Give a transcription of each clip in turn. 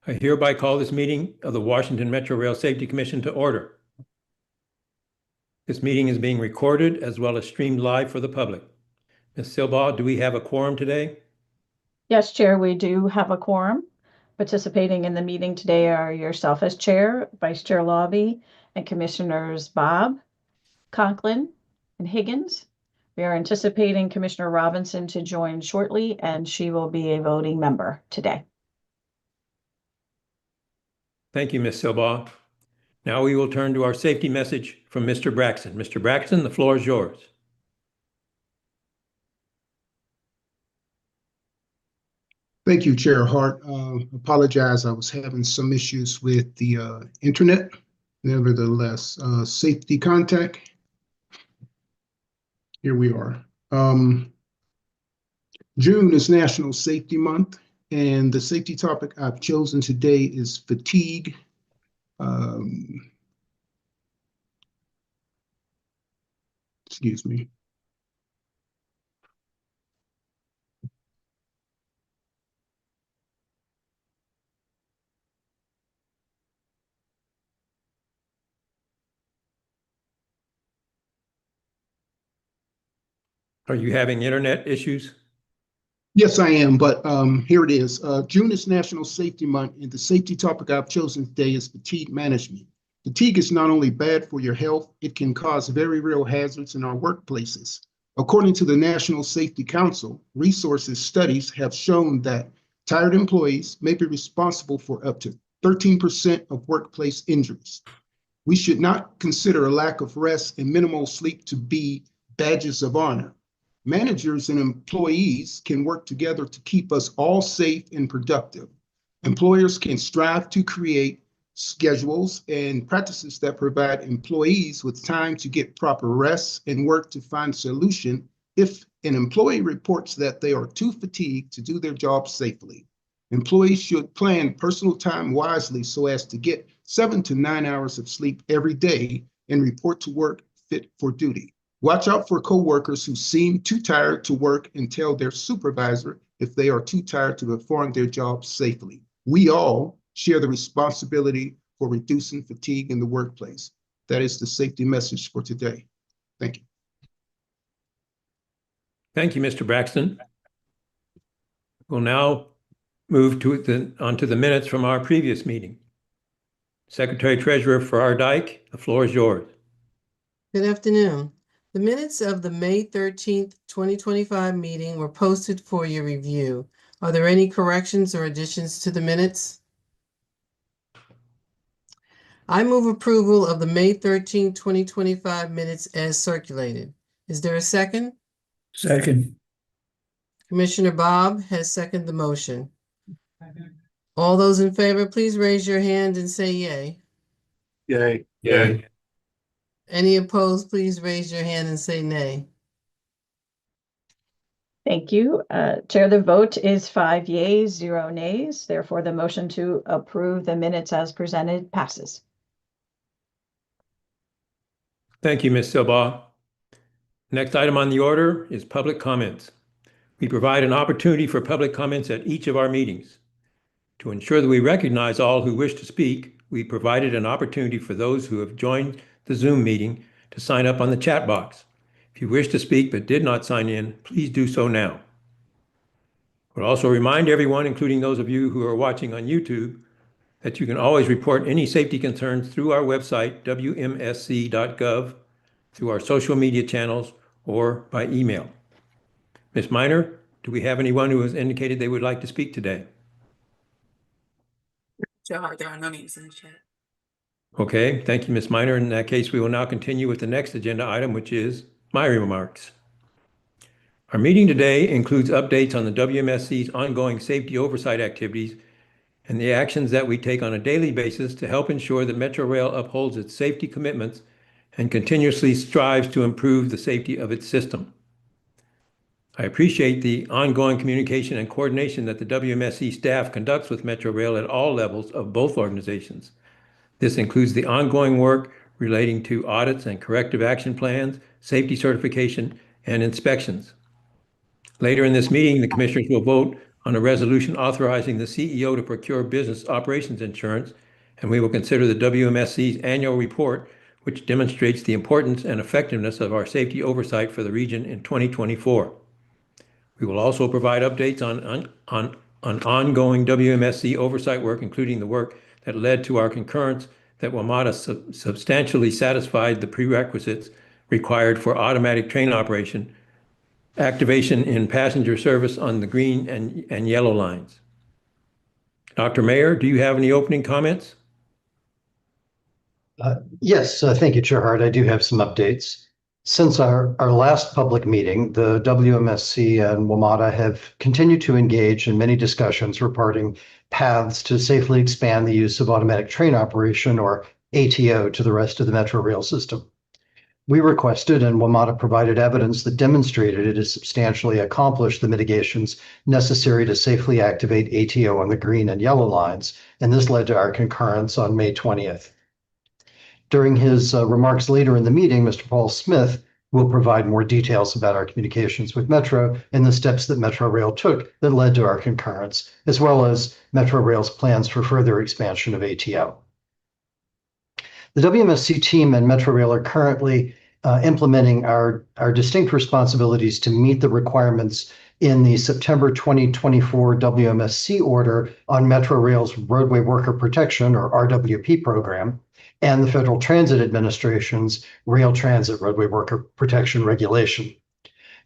I hereby call this meeting of the Washington Metro Rail Safety Commission to order. This meeting is being recorded as well as streamed live for the public. Ms. Silbaugh, do we have a quorum today? Yes, Chair, we do have a quorum. Participating in the meeting today are yourself as Chair, Vice Chair Lobby, and Commissioners Bob, Conklin, and Higgins. We are anticipating Commissioner Robinson to join shortly, and she will be a voting member today. Thank you, Ms. Silbaugh. Now we will turn to our safety message from Mr. Braxton. Mr. Braxton, the floor is yours. Thank you, Chair Hart. Apologize, I was having some issues with the internet. Nevertheless, safety contact. Here we are. June is National Safety Month, and the safety topic I've chosen today is fatigue. Excuse me. Are you having internet issues? Yes, I am, but here it is. June is National Safety Month, and the safety topic I've chosen today is fatigue management. Fatigue is not only bad for your health, it can cause very real hazards in our workplaces. According to the National Safety Council, resources studies have shown that tired employees may be responsible for up to 13% of workplace injuries. We should not consider a lack of rest and minimal sleep to be badges of honor. Managers and employees can work together to keep us all safe and productive. Employers can strive to create schedules and practices that provide employees with time to get proper rest and work to find a solution if an employee reports that they are too fatigued to do their job safely. Employees should plan personal time wisely so as to get 7 to 9 hours of sleep every day and report to work fit for duty. Watch out for coworkers who seem too tired to work and tell their supervisor if they are too tired to perform their job safely. We all share the responsibility for reducing fatigue in the workplace. That is the safety message for today. Thank you. Thank you, Mr. Braxton. We'll now move onto the minutes from our previous meeting. Secretary Treasurer Farrar Dyke, the floor is yours. Good afternoon. The minutes of the May 13th, 2025 meeting were posted for your review. Are there any corrections or additions to the minutes? I move approval of the May 13th, 2025 minutes as circulated. Is there a second? Second. Commissioner Bob has seconded the motion. All those in favor, please raise your hand and say yay. Yay. Yay. Any opposed, please raise your hand and say nay. Thank you. Chair, the vote is 5 yeas, 0 nays. Therefore, the motion to approve the minutes as presented passes. Thank you, Ms. Silbaugh. Next item on the order is public comments. We provide an opportunity for public comments at each of our meetings. To ensure that we recognize all who wish to speak, we provided an opportunity for those who have joined the Zoom meeting to sign up on the chat box. If you wish to speak but did not sign in, please do so now. We'll also remind everyone, including those of you who are watching on YouTube, that you can always report any safety concerns through our website, WMSC.gov, through our social media channels, or by email. Ms. Miner, do we have anyone who has indicated they would like to speak today? There are no names in the chat. Okay, thank you, Ms. Miner. In that case, we will now continue with the next agenda item, which is my remarks. Our meeting today includes updates on the WMSC's ongoing safety oversight activities and the actions that we take on a daily basis to help ensure that Metro Rail upholds its safety commitments and continuously strives to improve the safety of its system. I appreciate the ongoing communication and coordination that the WMSC staff conducts with Metro Rail at all levels of both organizations. This includes the ongoing work relating to audits and corrective action plans, safety certification, and inspections. Later in this meeting, the commissioners will vote on a resolution authorizing the CEO to procure business operations insurance, and we will consider the WMSC's annual report, which demonstrates the importance and effectiveness of our safety oversight for the region in 2024. We will also provide updates on ongoing WMSC oversight work, including the work that led to our concurrence that WMATA substantially satisfied the prerequisites required for automatic train activation in passenger service on the green and yellow lines. Dr. Mayer, do you have any opening comments? Yes, thank you, Chair Hart. I do have some updates. Since our last public meeting, the WMSC and WMATA have continued to engage in many discussions regarding paths to safely expand the use of automatic train operation, or ATO, to the rest of the Metro Rail system. We requested and WMATA provided evidence that demonstrated it has substantially accomplished the mitigations necessary to safely activate ATO on the green and yellow lines, and this led to our concurrence on May 20th. During his remarks later in the meeting, Mr. Paul Smith will provide more details about our communications with Metro and the steps that Metro Rail took that led to our concurrence, as well as Metro Rail's plans for further expansion of ATO. The WMSC team and Metro Rail are currently implementing our distinct responsibilities to meet the requirements in the September 2024 WMSC order on Metro Rail's Roadway Worker Protection, or RWP program, and the Federal Transit Administration's Rail Transit Roadway Worker Protection regulation.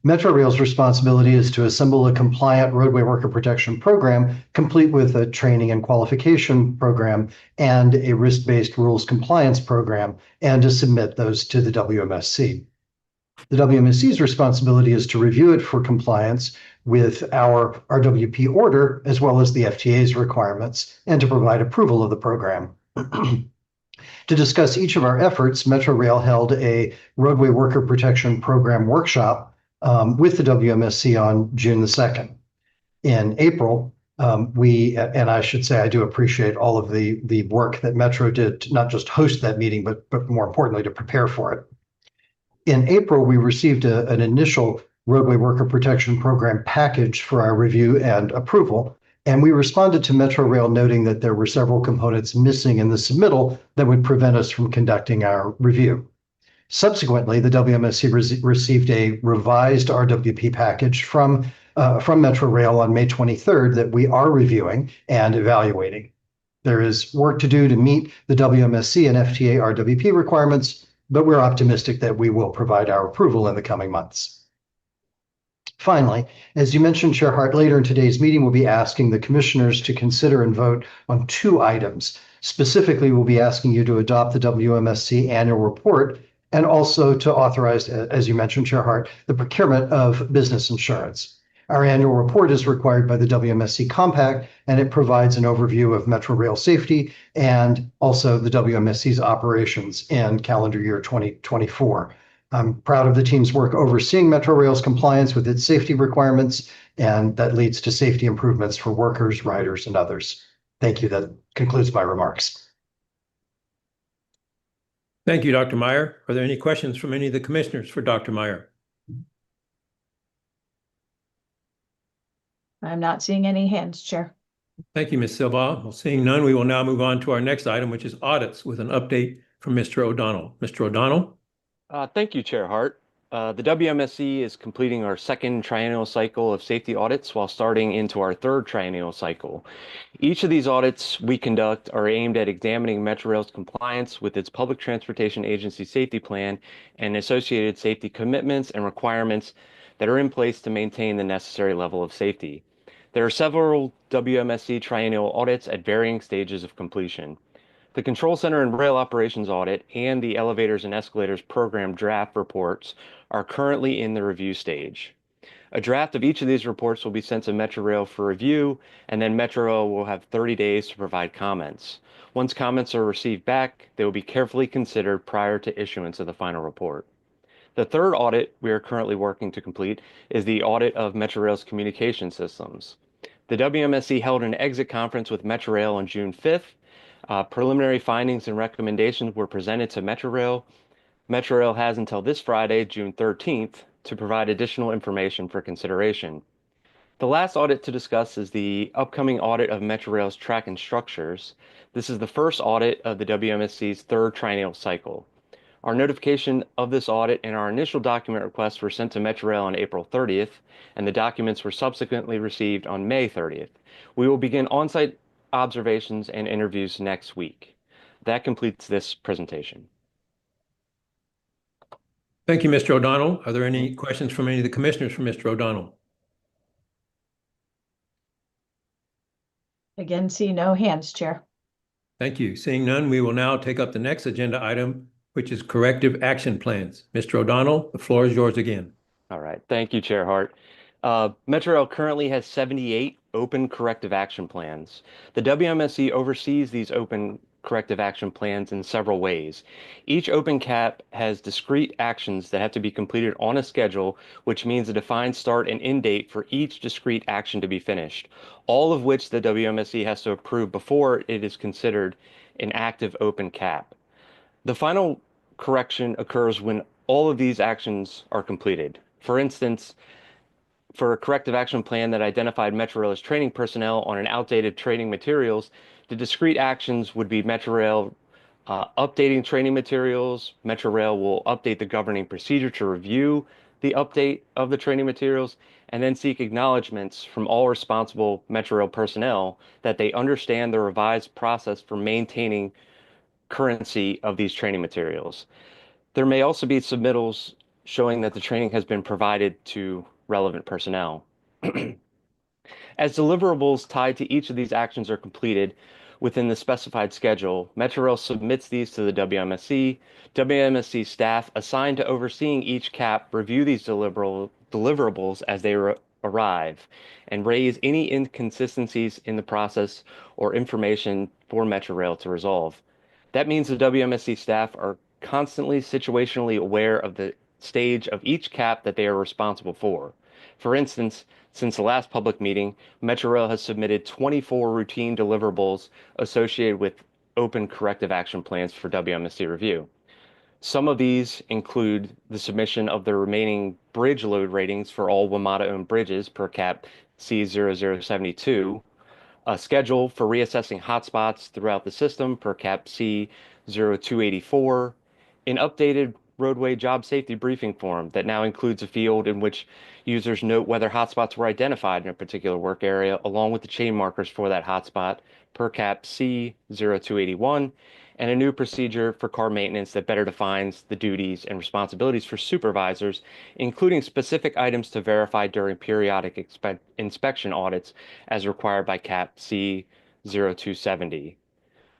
Metro Rail's responsibility is to assemble a compliant roadway worker protection program, complete with a training and qualification program and a risk-based rules compliance program, and to submit those to the WMSC. The WMSC's responsibility is to review it for compliance with our RWP order, as well as the FTA's requirements, and to provide approval of the program. To discuss each of our efforts, Metro Rail held a roadway worker protection program workshop with the WMSC on June the 2nd. In April, and I should say I do appreciate all of the work that Metro did to not just host that meeting, but more importantly, to prepare for it. In April, we received an initial roadway worker protection program package for our review and approval, and we responded to Metro Rail noting that there were several components missing in the submittal that would prevent us from conducting our review. Subsequently, the WMSC received a revised RWP package from Metro Rail on May 23rd that we are reviewing and evaluating. There is work to do to meet the WMSC and FTA RWP requirements, but we're optimistic that we will provide our approval in the coming months. Finally, as you mentioned, Chair Hart, later in today's meeting, we'll be asking the commissioners to consider and vote on 2 items. Specifically, we'll be asking you to adopt the WMSC annual report and also to authorize, as you mentioned, Chair Hart, the procurement of business insurance. Our annual report is required by the WMSC Compact, and it provides an overview of Metro Rail safety and also the WMSC's operations in calendar year 2024. I'm proud of the team's work overseeing Metro Rail's compliance with its safety requirements, and that leads to safety improvements for workers, riders, and others. Thank you. That concludes my remarks. Thank you, Dr. Meyer. Are there any questions from any of the commissioners for Dr. Meyer? I'm not seeing any hands, Chair. Thank you, Ms. Silva. Well, seeing none, we will now move on to our next item, which is audits, with an update from Mr. O'Donnell. Mr. O'Donnell? Thank you, Chair Hart. The WMSC is completing our second triennial cycle of safety audits while starting into our third triennial cycle. Each of these audits we conduct are aimed at examining Metro Rail's compliance with its Public Transportation Agency Safety Plan and associated safety commitments and requirements that are in place to maintain the necessary level of safety. There are several WMSC triennial audits at varying stages of completion. The Control Center and Rail Operations Audit and the Elevators and Escalators Program draft reports are currently in the review stage. A draft of each of these reports will be sent to Metro Rail for review, and then Metro Rail will have 30 days to provide comments. Once comments are received back, they will be carefully considered prior to issuance of the final report. The third audit we are currently working to complete is the audit of Metro Rail's communication systems. The WMSC held an exit conference with Metro Rail on June 5th. Preliminary findings and recommendations were presented to Metro Rail. Metro Rail has until this Friday, June 13th, to provide additional information for consideration. The last audit to discuss is the upcoming audit of Metrorail's track and structures. This is the first audit of the WMSC's third triennial cycle. Our notification of this audit and our initial document requests were sent to Metrorail on April 30th, and the documents were subsequently received on May 30th. We will begin on-site observations and interviews next week. That completes this presentation. Thank you, Mr. O'Donnell. Are there any questions from any of the commissioners for Mr. O'Donnell? Again, see no hands, Chair. Thank you. Seeing none, we will now take up the next agenda item, which is corrective action plans. Mr. O'Donnell, the floor is yours again. All right. Thank you, Chair Hart. Metrorail currently has 78 open corrective action plans. The WMSC oversees these open corrective action plans in several ways. Each open cap has discrete actions that have to be completed on a schedule, which means a defined start and end date for each discrete action to be finished, all of which the WMSC has to approve before it is considered an active open cap. The final correction occurs when all of these actions are completed. For instance, for a corrective action plan that identified Metrorail as training personnel on an outdated training materials, the discrete actions would be Metrorail updating training materials. Metrorail will update the governing procedure to review the update of the training materials, and then seek acknowledgments from all responsible Metrorail personnel that they understand the revised process for maintaining currency of these training materials. There may also be submittals showing that the training has been provided to relevant personnel. As deliverables tied to each of these actions are completed within the specified schedule, Metrorail submits these to the WMSC. WMSC staff assigned to overseeing each cap review these deliverables as they arrive and raise any inconsistencies in the process or information for Metrorail to resolve. That means the WMSC staff are constantly situationally aware of the stage of each cap that they are responsible for. For instance, since the last public meeting, Metrorail has submitted 24 routine deliverables associated with open corrective action plans for WMSC review. Some of these include the submission of the remaining bridge load ratings for all WMATA-owned bridges per cap C0072, a schedule for reassessing hotspots throughout the system per cap C0284, an updated roadway job safety briefing form that now includes a field in which users note whether hotspots were identified in a particular work area, along with the chain markers for that hotspot per cap C0281, and a new procedure for car maintenance that better defines the duties and responsibilities for supervisors, including specific items to verify during periodic inspection audits as required by cap C0270.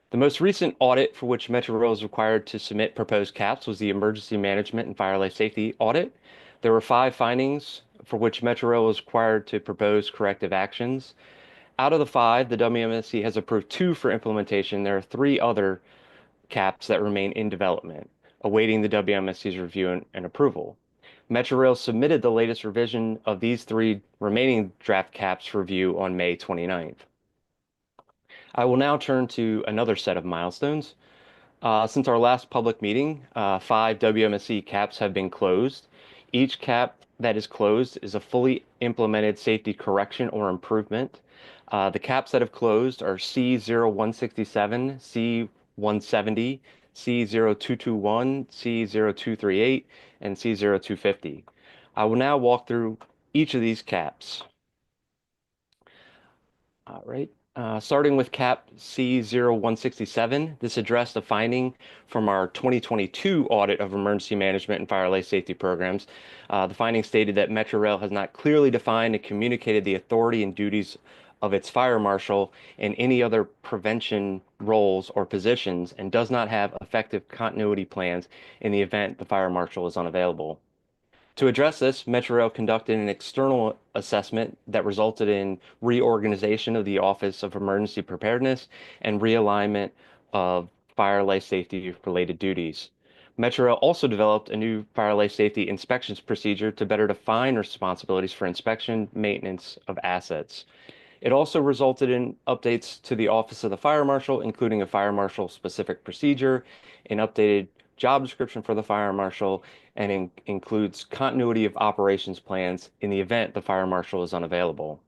The most recent audit for which Metrorail is required to submit proposed caps was the Emergency Management and Fire Life Safety Audit. There were 5 findings for which Metrorail was required to propose corrective actions. Out of the 5, the WMSC has approved 2 for implementation. There are 3 other caps that remain in development, awaiting the WMSC's review and approval. Metrorail submitted the latest revision of these 3 remaining draft caps for review on May 29th. I will now turn to another set of milestones. Since our last public meeting, 5 WMSC caps have been closed. Each cap that is closed is a fully implemented safety correction or improvement. The caps that have closed are C0167, C170, C0221, C0238, and C0250. I will now walk through each of these caps. All right. Starting with cap C0167, this addressed a finding from our 2022 audit of emergency management and fire life safety programs. The finding stated that Metrorail has not clearly defined and communicated the authority and duties of its fire marshal and any other prevention roles or positions, and does not have effective continuity plans in the event the fire marshal is unavailable. To address this, Metrorail conducted an external assessment that resulted in reorganization of the Office of Emergency Preparedness and realignment of fire life safety related duties. Metrorail also developed a new fire life safety inspections procedure to better define responsibilities for inspection, maintenance of assets. It also resulted in updates to the Office of the Fire Marshal, including a fire marshal specific procedure, an updated job description for the fire marshal, and includes continuity of operations plans in the event the fire marshal is unavailable.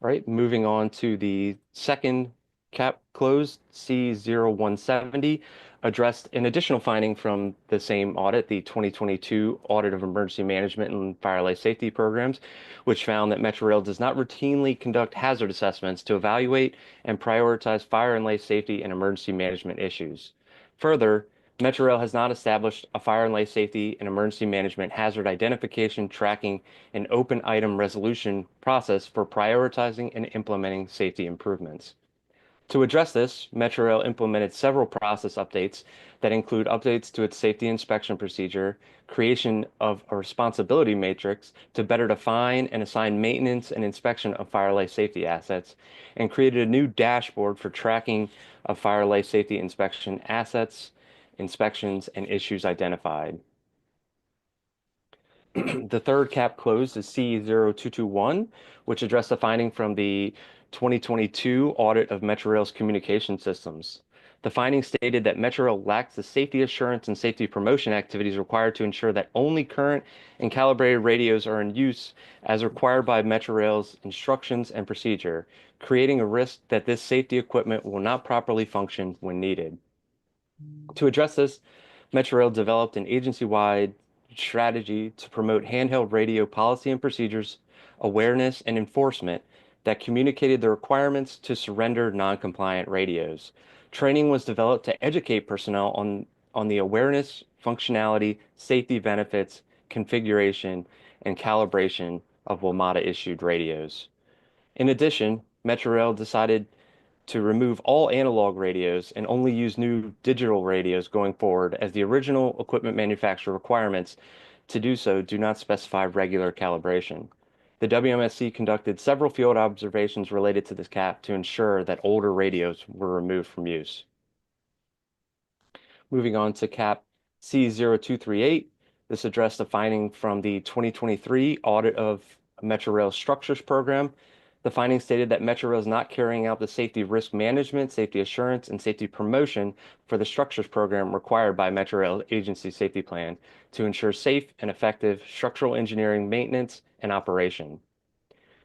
All right, moving on to the second cap closed, C0170, addressed an additional finding from the same audit, the 2022 Audit of Emergency Management and Fire Life Safety Programs, which found that Metrorail does not routinely conduct hazard assessments to evaluate and prioritize fire and life safety and emergency management issues. Further, Metrorail has not established a fire and life safety and emergency management hazard identification, tracking, and open item resolution process for prioritizing and implementing safety improvements. To address this, Metrorail implemented several process updates that include updates to its safety inspection procedure, creation of a responsibility matrix to better define and assign maintenance and inspection of fire life safety assets, and created a new dashboard for tracking of fire life safety inspection assets, inspections, and issues identified. The third cap closed is C0221, which addressed a finding from the 2022 audit of Metrorail's communication systems. The finding stated that Metrorail lacks the safety assurance and safety promotion activities required to ensure that only current and calibrated radios are in use as required by Metrorail's instructions and procedure, creating a risk that this safety equipment will not properly function when needed. To address this, Metrorail developed an agency-wide strategy to promote handheld radio policy and procedures, awareness, and enforcement that communicated the requirements to surrender non-compliant radios. Training was developed to educate personnel on the awareness, functionality, safety benefits, configuration, and calibration of WMATA-issued radios. In addition, Metrorail decided to remove all analog radios and only use new digital radios going forward, as the original equipment manufacturer requirements to do so do not specify regular calibration. The WMSC conducted several field observations related to this cap to ensure that older radios were removed from use. Moving on to cap C0238, this addressed a finding from the 2023 audit of Metrorail structures program. The finding stated that Metrorail is not carrying out the safety risk management, safety assurance, and safety promotion for the structures program required by Metrorail Agency Safety Plan to ensure safe and effective structural engineering maintenance and operation.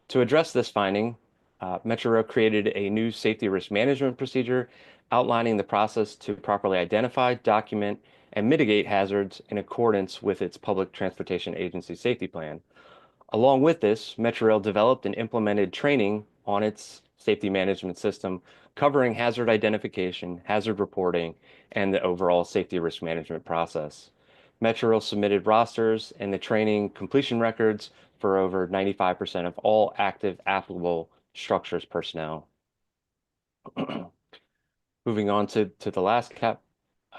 To address this finding, Metrorail created a new safety risk management procedure outlining the process to properly identify, document, and mitigate hazards in accordance with its Public Transportation Agency Safety Plan. Along with this, Metrorail developed and implemented training on its safety management system, covering hazard identification, hazard reporting, and the overall safety risk management process. Metrorail submitted rosters and the training completion records for over 95% of all active applicable structures personnel. Moving on to the last cap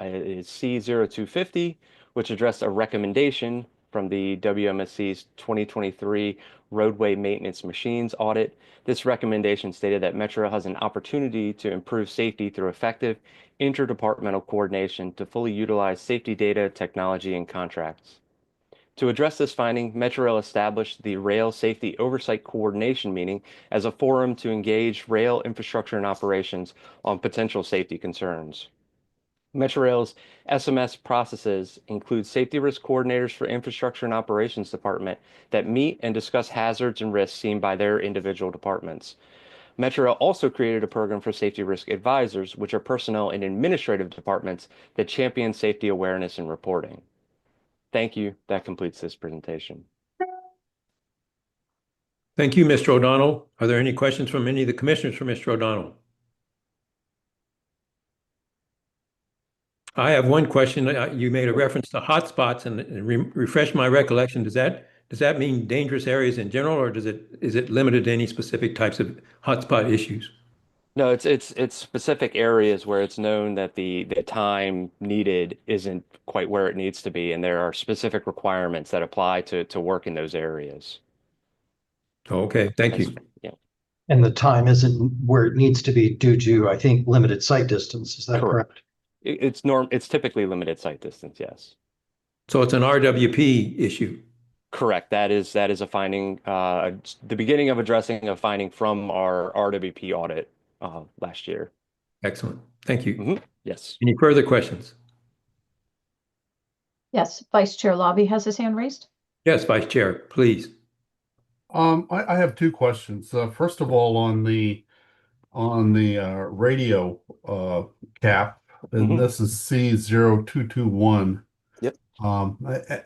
is C0250, which addressed a recommendation from the WMSC's 2023 roadway maintenance machines audit. This recommendation stated that Metrorail has an opportunity to improve safety through effective interdepartmental coordination to fully utilize safety data, technology, and contracts. To address this finding, Metrorail established the Rail Safety Oversight Coordination meeting as a forum to engage rail infrastructure and operations on potential safety concerns. Metrorail's SMS processes include safety risk coordinators for infrastructure and operations department that meet and discuss hazards and risks seen by their individual departments. Metrorail also created a program for safety risk advisors, which are personnel in administrative departments that champion safety awareness and reporting. Thank you. That completes this presentation. Thank you, Mr. O'Donnell. Are there any questions from any of the commissioners for Mr. O'Donnell? I have one question. You made a reference to hotspots, and refresh my recollection. Does that mean dangerous areas in general, or is it limited to any specific types of hotspot issues? No, it's specific areas where it's known that the time needed isn't quite where it needs to be, and there are specific requirements that apply to work in those areas. Okay, thank you. Yeah, And the time isn't where it needs to be due to, I think, limited sight distance. Is that correct? it's typically limited sight distance, yes. So it's an RWP issue. Correct. That is a finding, the beginning of addressing a finding from our RWP audit last year. Excellent. Thank you. Yes. Any further questions? Yes, Vice Chair Lobby has his hand raised. Yes, Vice Chair, please. I have two questions. First of all, on the radio cap, and Mhm. this is C0221. Yep.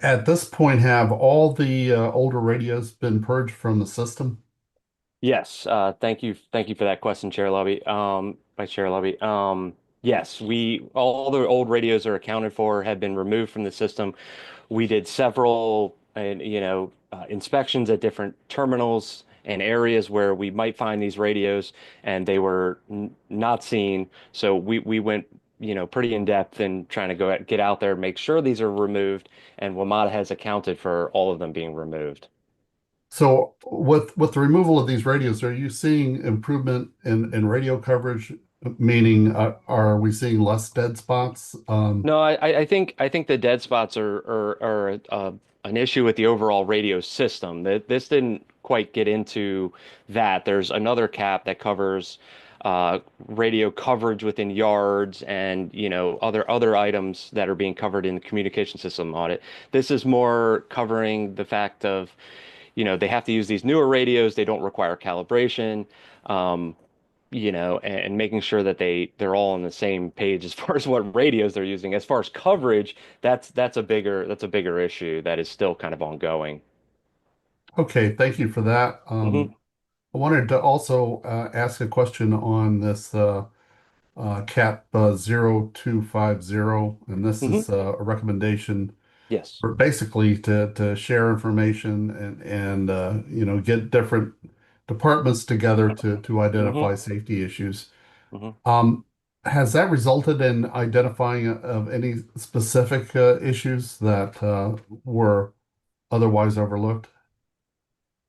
At this point, have all the older radios been purged from the system? Yes, thank you for that question, Chair Lobby. Vice Chair Lobby. Yes, we all the old radios are accounted for, have been removed from the system. We did several, inspections at different terminals and areas where we might find these radios, and they were n not seen. So we went, pretty in depth in trying to get out there, make sure these are removed, and WMATA has accounted for all of them being removed. So with the removal of these radios, are you seeing improvement in radio coverage? Meaning, are we seeing less dead spots? No, I think the dead spots are an issue with the overall radio system. That this didn't quite get into that. There's another cap that covers radio coverage within yards and other items that are being covered in the communication system audit. This is more covering the fact of they have to use these newer radios. They don't require calibration. Um, and making sure that they're all on the same page as far as what radios they're using. As far as coverage, that's a bigger issue that is still kind of ongoing. Okay, thank you for that. Hmm. I wanted to also ask a question on this CAP 0250, and this Hmm. is a recommendation Yes. for basically to share information and get different departments together to Hmm. identify safety issues. Hmm. Um, has that resulted in identifying of any specific issues that were otherwise overlooked?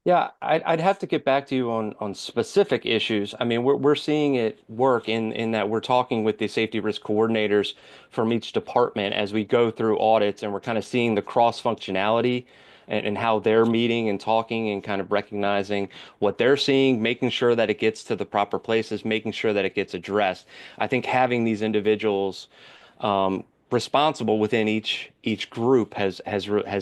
Yeah, I'd have to get back to you on specific issues. I mean, we're seeing it work in that we're talking with the safety risk coordinators from each department as we go through audits, and we're kind of seeing the cross functionality and how they're meeting and talking and kind of recognizing what they're seeing, making sure that it gets to the proper places, making sure that it gets addressed. I think having these individuals responsible within each group has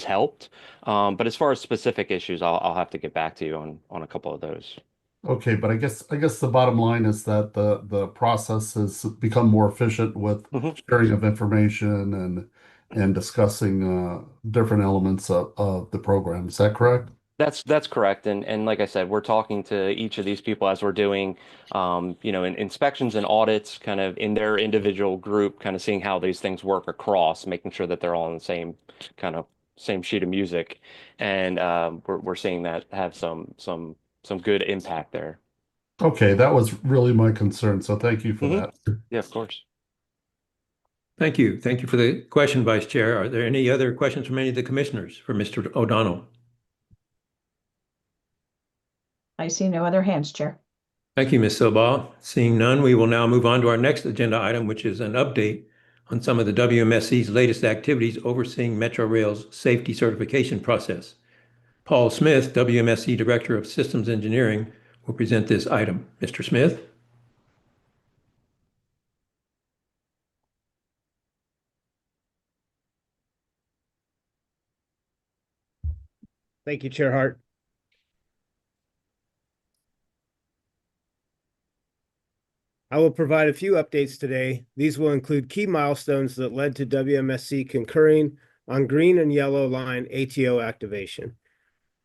helped. But as far as specific issues, I'll have to get back to you on a couple of those. Okay, but I guess the bottom line is that the process has become more efficient with Mhm. sharing of information and discussing different elements of the program. Is that correct? That's correct. And like I said, we're talking to each of these people as we're doing inspections and audits kind of in their individual group, kind of seeing how these things work across, making sure that they're all on the kind of same sheet of music. And we're seeing that have some good impact there. Okay, that was really my concern, so thank you for Hmm. that. Yeah, of course. Thank you. Thank you for the question, Vice Chair. Are there any other questions from any of the commissioners for Mr. O'Donnell? I see no other hands, Chair. Thank you, Ms. Silbaugh. Seeing none, we will now move on to our next agenda item, which is an update on some of the WMSC's latest activities overseeing Metro Rail's safety certification process. Paul Smith, WMSC Director of Systems Engineering, will present this item. Mr. Smith? Thank you, Chair Hart. I will provide a few updates today. These will include key milestones that led to WMSC concurring on green and yellow line ATO activation,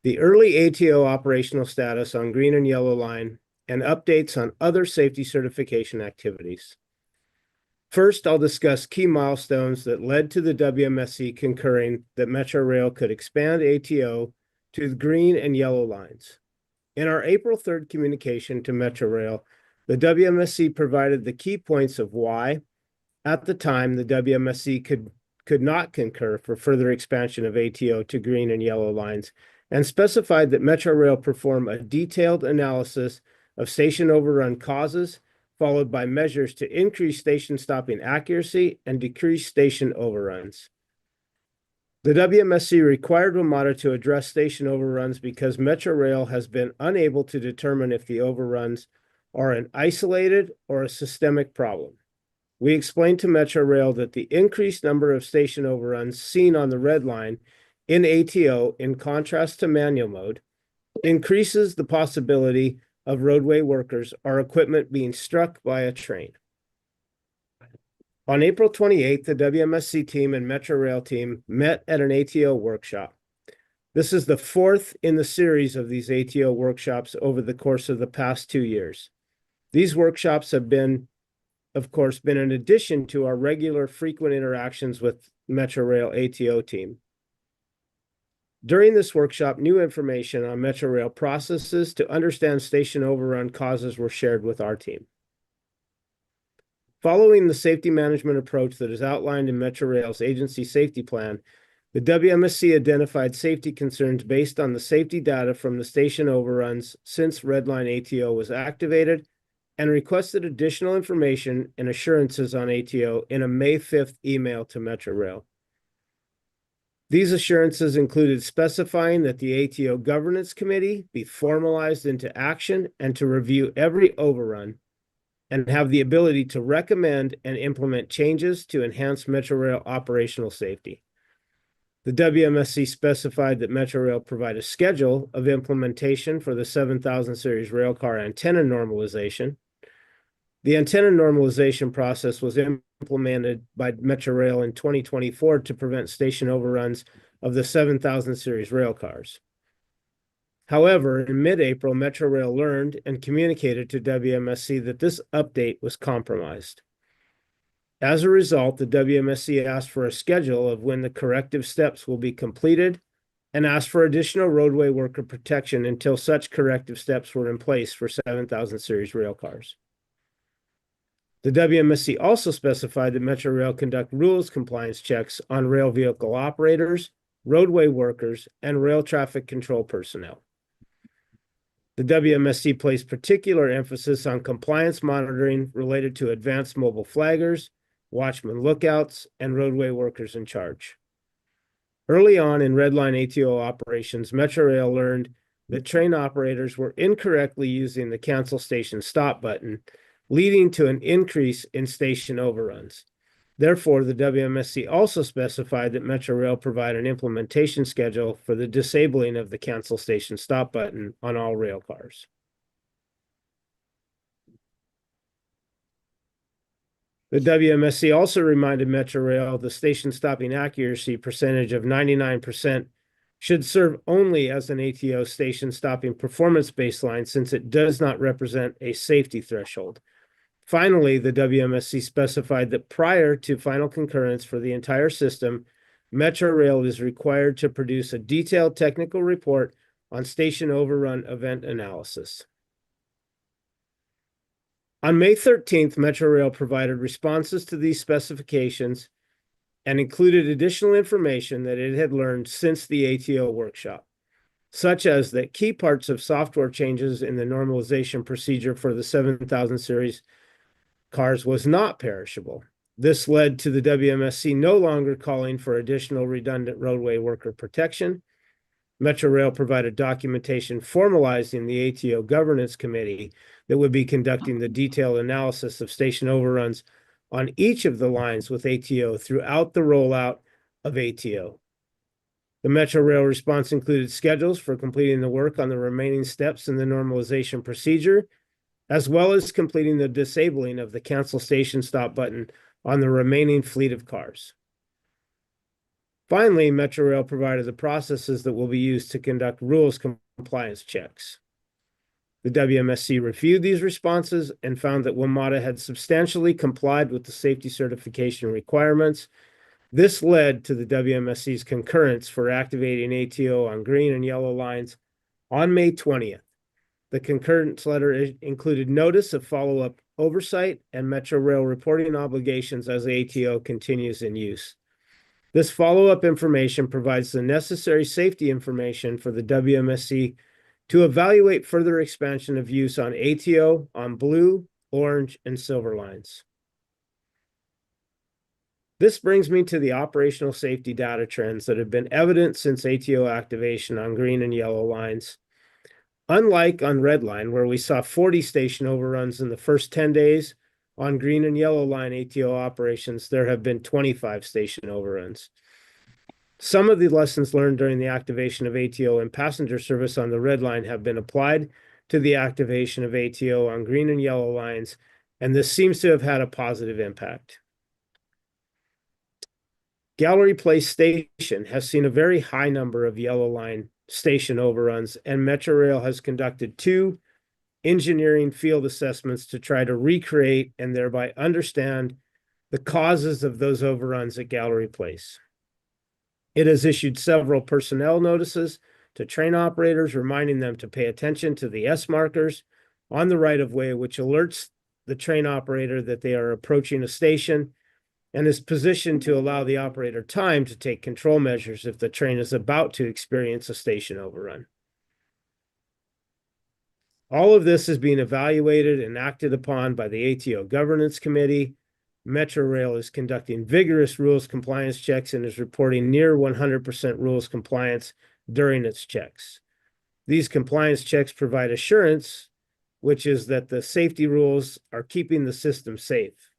the early ATO operational status on green and yellow line, and updates on other safety certification activities. First, I'll discuss key milestones that led to the WMSC concurring that Metro Rail could expand ATO to the green and yellow lines. In our April 3rd communication to Metro Rail, the WMSC provided the key points of why, at the time, the WMSC could not concur for further expansion of ATO to green and yellow lines, and specified that Metro Rail perform a detailed analysis of station overrun causes, followed by measures to increase station stopping accuracy and decrease station overruns. The WMSC required WMATA to address station overruns because Metro Rail has been unable to determine if the overruns are an isolated or a systemic problem. We explained to Metro Rail that the increased number of station overruns seen on the red line in ATO, in contrast to manual mode, increases the possibility of roadway workers or equipment being struck by a train. On April 28th, the WMSC team and Metro Rail team met at an ATO workshop. This is the fourth in the series of these ATO workshops over the course of the past 2 years. These workshops have been, of course, in addition to our regular frequent interactions with Metro Rail ATO team. During this workshop, new information on Metro Rail processes to understand station overrun causes were shared with our team. Following the safety management approach that is outlined in Metro Rail's agency safety plan, the WMSC identified safety concerns based on the safety data from the station overruns since Redline ATO was activated and requested additional information and assurances on ATO in a May 5th email to Metro Rail. These assurances included specifying that the ATO Governance Committee be formalized into action and to review every overrun and have the ability to recommend and implement changes to enhance Metro Rail operational safety. The WMSC specified that Metro Rail provide a schedule of implementation for the 7000 series railcar antenna normalization. The antenna normalization process was implemented by Metro Rail in 2024 to prevent station overruns of the 7000 series railcars. However, in mid-April, Metro Rail learned and communicated to WMSC that this update was compromised. As a result, the WMSC asked for a schedule of when the corrective steps will be completed and asked for additional roadway worker protection until such corrective steps were in place for 7000 series railcars. The WMSC also specified that Metro Rail conduct rules compliance checks on rail vehicle operators, roadway workers, and rail traffic control personnel. The WMSC placed particular emphasis on compliance monitoring related to advanced mobile flaggers, watchman lookouts, and roadway workers in charge. Early on in Redline ATO operations, Metro Rail learned that train operators were incorrectly using the cancel station stop button, leading to an increase in station overruns. Therefore, the WMSC also specified that Metro Rail provide an implementation schedule for the disabling of the cancel station stop button on all rail cars. The WMSC also reminded Metro Rail the station stopping accuracy percentage of 99% should serve only as an ATO station stopping performance baseline since it does not represent a safety threshold. Finally, the WMSC specified that prior to final concurrence for the entire system, Metro Rail is required to produce a detailed technical report on station overrun event analysis. On May 13th, Metro Rail provided responses to these specifications and included additional information that it had learned since the ATO workshop, such as that key parts of software changes in the normalization procedure for the 7000 series cars was not perishable. This led to the WMSC no longer calling for additional redundant roadway worker protection. Metro Rail provided documentation formalizing the ATO Governance Committee that would be conducting the detailed analysis of station overruns on each of the lines with ATO throughout the rollout of ATO. The Metro Rail response included schedules for completing the work on the remaining steps in the normalization procedure, as well as completing the disabling of the cancel station stop button on the remaining fleet of cars. Finally, Metro Rail provided the processes that will be used to conduct rules compliance checks. The WMSC reviewed these responses and found that WMATA had substantially complied with the safety certification requirements. This led to the WMSC's concurrence for activating ATO on green and yellow lines on May 20th. The concurrence letter included notice of follow-up oversight and Metro Rail reporting obligations as ATO continues in use. This follow-up information provides the necessary safety information for the WMSC to evaluate further expansion of use on ATO on blue, orange, and silver lines. This brings me to the operational safety data trends that have been evident since ATO activation on green and yellow lines. Unlike on red line, where we saw 40 station overruns in the first 10 days, on green and yellow line ATO operations, there have been 25 station overruns. Some of the lessons learned during the activation of ATO and passenger service on the red line have been applied to the activation of ATO on green and yellow lines, and this seems to have had a positive impact. Gallery Place Station has seen a very high number of yellow line station overruns, and Metrorail has conducted 2 engineering field assessments to try to recreate and thereby understand the causes of those overruns at Gallery Place. It has issued several personnel notices to train operators, reminding them to pay attention to the S markers on the right-of-way, which alerts the train operator that they are approaching a station and is positioned to allow the operator time to take control measures if the train is about to experience a station overrun. All of this is being evaluated and acted upon by the ATO Governance Committee. Metrorail is conducting vigorous rules compliance checks and is reporting near 100% rules compliance during its checks. These compliance checks provide assurance, which is that the safety rules are keeping the system safe.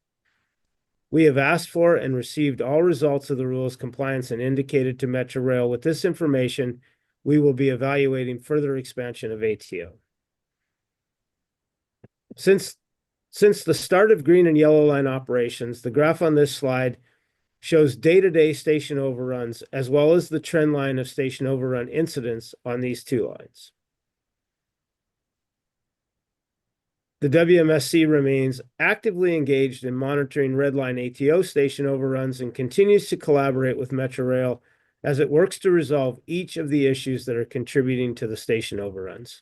We have asked for and received all results of the rules compliance and indicated to Metrorail. With this information, we will be evaluating further expansion of ATO. Since the start of green and yellow line operations, the graph on this slide shows day-to-day station overruns, as well as the trend line of station overrun incidents on these 2 lines. The WMSC remains actively engaged in monitoring red line ATO station overruns and continues to collaborate with Metrorail as it works to resolve each of the issues that are contributing to the station overruns.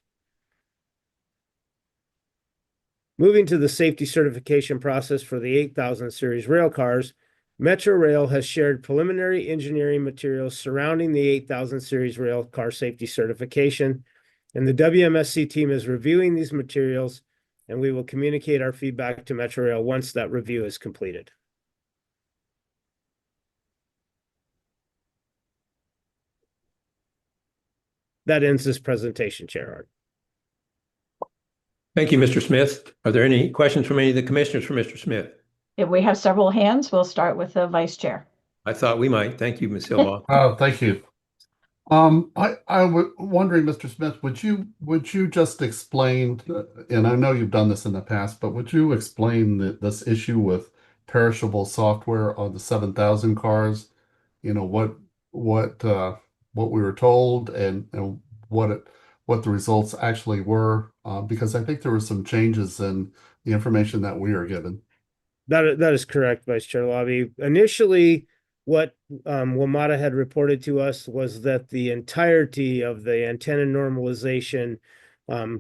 Moving to the safety certification process for the 8000 series rail cars, Metrorail has shared preliminary engineering materials surrounding the 8000 series rail car safety certification, and the WMSC team is reviewing these materials, and we will communicate our feedback to Metrorail once that review is completed. That ends this presentation, Chair Hart. Thank you, Mr. Smith. Are there any questions from any of the commissioners for Mr. Smith? If we have several hands, we'll start with the vice chair. I thought we might. Thank you, Ms. Silva. Oh, thank you. I was wondering, Mr. Smith, would you just explain, and I know you've done this in the past, but would you explain this issue with perishable software on the 7000 cars? You know, what we were told and what the results actually were, because I think there were some changes in the information that we are given. That is correct, Vice Chair Lobby. Initially, what WMATA had reported to us was that the entirety of the antenna normalization,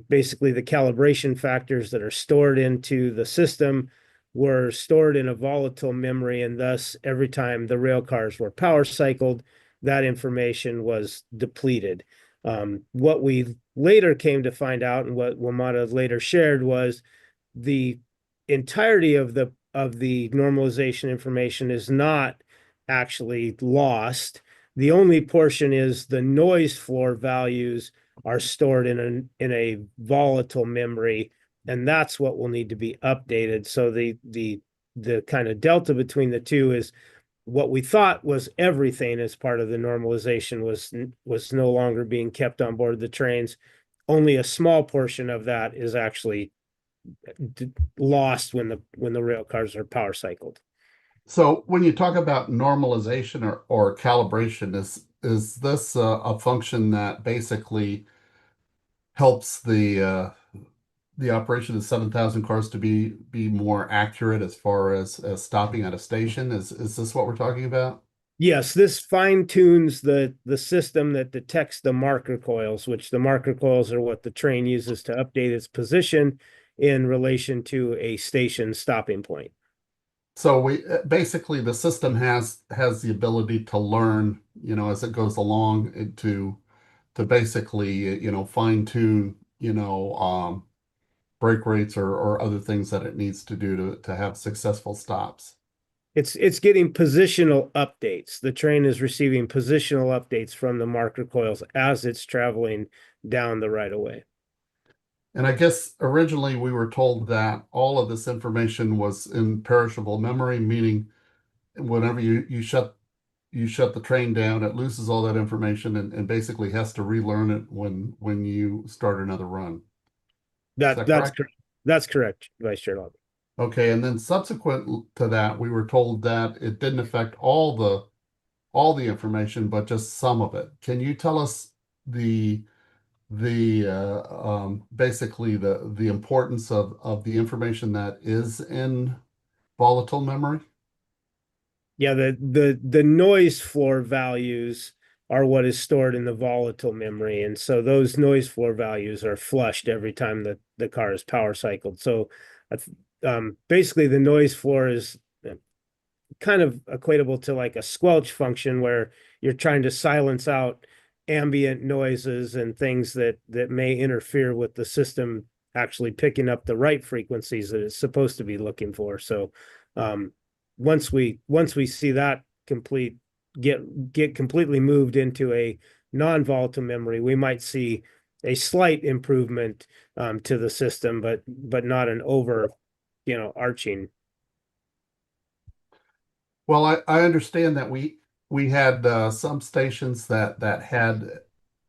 basically the calibration factors that are stored into the system, were stored in a volatile memory, and thus every time the rail cars were power cycled, that information was depleted. What we later came to find out, and what WMATA later shared, was the entirety of the normalization information is not actually lost. The only portion is the noise floor values are stored in a volatile memory, and that's what will need to be updated. So the kind of delta between the two is what we thought was everything as part of the normalization was no longer being kept on board the trains. Only a small portion of that is actually lost when the rail cars are power cycled. So when you talk about normalization or calibration, is this a function that basically helps the operation of 7000 cars to be more accurate as far as stopping at a station? Is this what we're talking about? Yes, this fine tunes the system that detects the marker coils, which the marker coils are what the train uses to update its position in relation to a station stopping point. So we basically, the system has the ability to learn, you know, as it goes along, to basically, you know, fine tune, you know, brake rates or other things that it needs to do to have successful stops. It's getting positional updates. The train is receiving positional updates from the marker coils as it's traveling down the right of way. And I guess originally we were told that all of this information was in perishable memory, meaning whenever you shut you shut the train down, it loses all that information and basically has to relearn it when you start another run. Is that That's correct? correct. That's correct, Vice Chair Lobby. Okay, and then subsequent to that, we were told that it didn't affect all the information, but just some of it. Can you tell us basically the importance of the information that is in volatile memory? Yeah, the noise floor values are what is stored in the volatile memory. And so those noise floor values are flushed every time that the car is power cycled. So basically the noise floor is kind of equatable to like a squelch function where you're trying to silence out ambient noises and things that may interfere with the system actually picking up the right frequencies that it's supposed to be looking for. So once we see that get completely moved into a non-volatile memory, we might see a slight improvement to the system, but not an arching. Well, I understand that we had some stations that had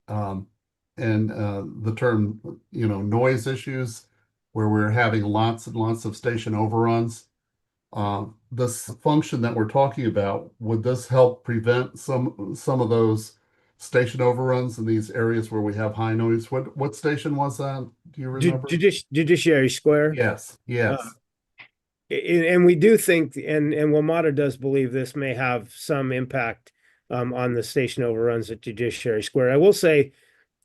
and the term noise issues where we're having lots and lots of station overruns. This function that we're talking about, would this help prevent some of those station overruns in these areas where we have high noise? What station was that? Do you remember? Judiciary Square. Yes, yes. And we do think, and WMATA does believe this may have some impact on the station overruns at Judiciary Square. I will say,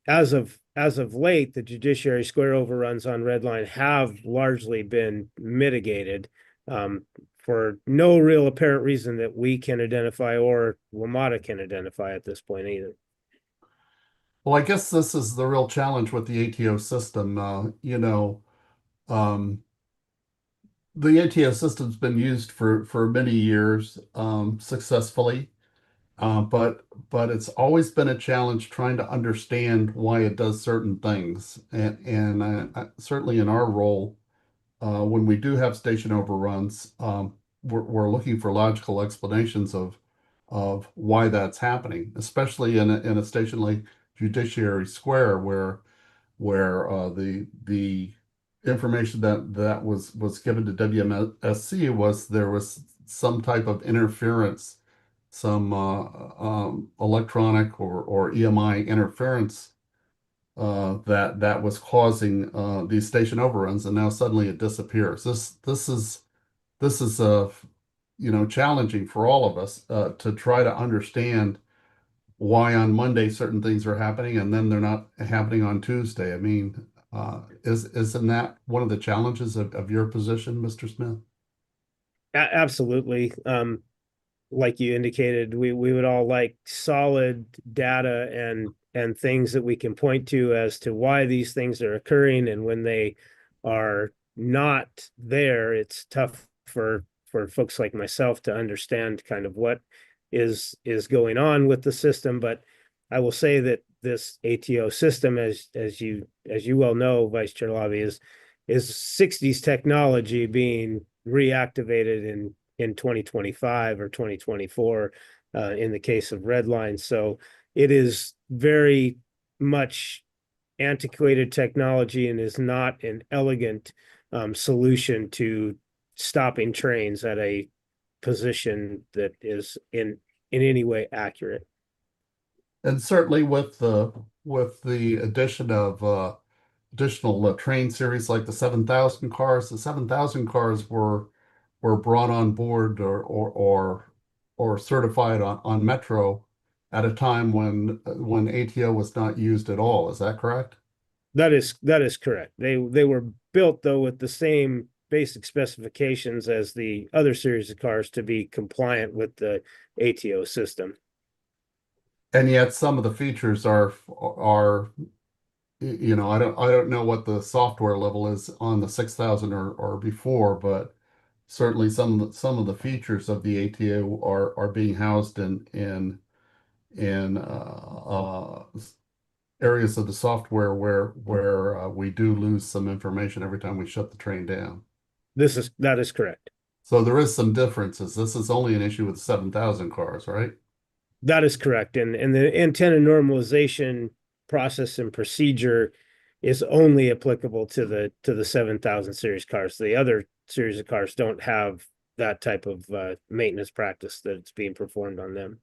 as of late, the Judiciary Square overruns on Red Line have largely been mitigated for no real apparent reason that we can identify or WMATA can identify at this point either. Well, I guess this is the real challenge with the ATO system. The ATO system's been used for many years successfully, but it's always been a challenge trying to understand why it does certain things. And certainly in our role, when we do have station overruns, we're looking for logical explanations of why that's happening, especially in a station like Judiciary Square, where the information that was given to WMSC was there was some type of interference, some electronic or EMI interference that was causing these station overruns, and now suddenly it disappears. This is challenging for all of us to try to understand why on Monday certain things are happening and then they're not happening on Tuesday. I mean, isn't that one of the challenges of your position, Mr. Smith? Absolutely. Like you indicated, we would all like solid data and things that we can point to as to why these things are occurring, and when they are not there, it's tough for folks like myself to understand kind of what is going on with the system. But I will say that this ATO system, as you well know, Vice Chair Lobby, is 60s technology being reactivated in 2025 or 2024 in the case of Red Line. So it is very much antiquated technology and is not an elegant solution to stopping trains at a position that is in any way accurate. And certainly with the addition of additional train series like the 7,000 cars, the 7,000 cars were brought on board or certified on Metro at a time when ATO was not used at all. Is that correct? That is correct. They were built though with the same basic specifications as the other series of cars to be compliant with the ATO system. And yet some of the features are I don't know what the software level is on the 6,000 or before, but certainly some of the features of the ATO are being housed in areas of the software where we do lose some information every time we shut the train down. That is correct. So there is some differences. This is only an issue with 7,000 cars, right? That is correct. And the antenna normalization process and procedure is only applicable to the 7,000 series cars. The other series of cars don't have that type of maintenance practice that's being performed on them.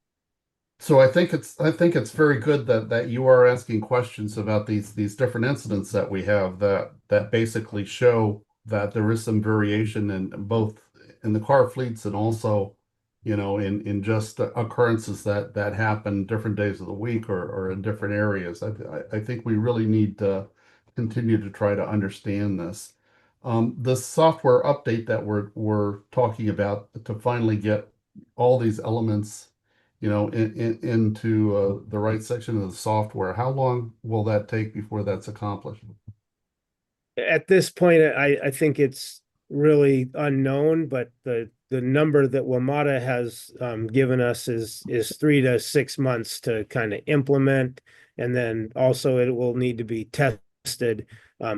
So I think it's very good that you are asking questions about these different incidents that we have that basically show that there is some variation in both in the car fleets and also, you know, in just occurrences that happen different days of the week or in different areas. I think we really need to continue to try to understand this. The software update that we're talking about to finally get all these elements, you know, into the right section of the software. How long will that take before that's accomplished? At this point, I think it's really unknown, but the number that WMATA has given us is 3 to 6 months to kind of implement, and then also it will need to be tested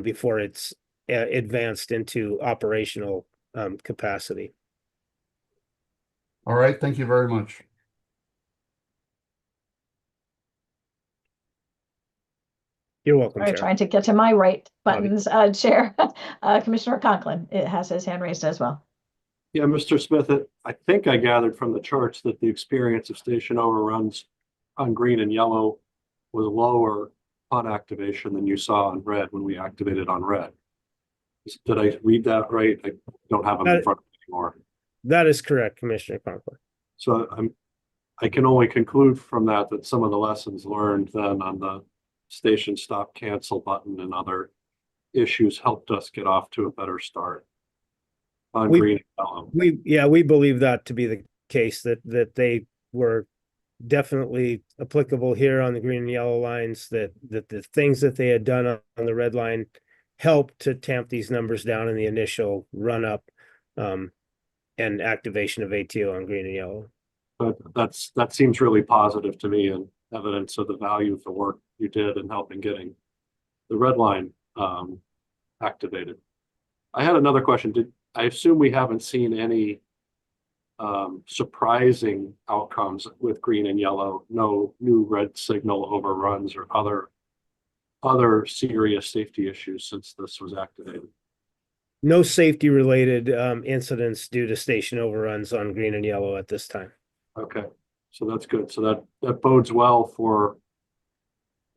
before it's advanced into operational capacity. All right, thank you very much. You're welcome, All right, Chair. trying to get to my right Bobby. buttons, Chair. Commissioner Conklin, it has his hand raised as well. Yeah, Mr. Smith, I think I gathered from the charts that the experience of station overruns on green and yellow was lower on activation than you saw on red when we activated on red. Did I read that right? I don't have them in front of me anymore. That is correct, Commissioner Conklin. So I can only conclude from that some of the lessons learned then on the station stop cancel button and other issues helped us get off to a better start on green and yellow. We believe that to be the case, that they were definitely applicable here on the green and yellow lines, that the things that they had done on the red line helped to tamp these numbers down in the initial run up and activation of ATO on green and yellow. But that seems really positive to me and evidence of the value of the work you did in helping getting the red line activated. I had another question. I assume we haven't seen any surprising outcomes with green and yellow, no new red signal overruns or other serious safety issues since this was activated? No safety related incidents due to station overruns on green and yellow at this time. Okay, so that's good. So that bodes well for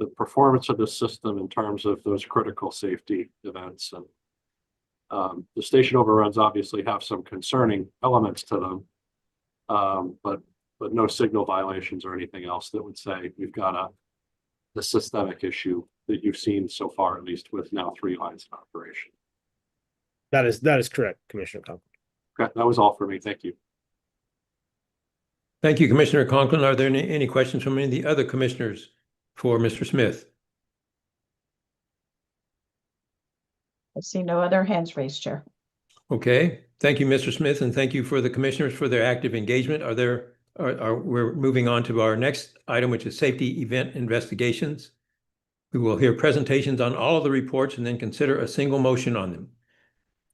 the performance of the system in terms of those critical safety events. And the station overruns obviously have some concerning elements to them, but no signal violations or anything else that would say we've got a systemic issue that you've seen so far, at least with now 3 lines in operation. That is correct, Commissioner Conklin. Okay, that was all for me. Thank you. Thank you, Commissioner Conklin. Are there any questions from any of the other commissioners for Mr. Smith? I see no other hands raised, Chair. Okay, thank you, Mr. Smith, and thank you for the commissioners for their active engagement. We're moving on to our next item, which is safety event investigations. We will hear presentations on all of the reports and then consider a single motion on them.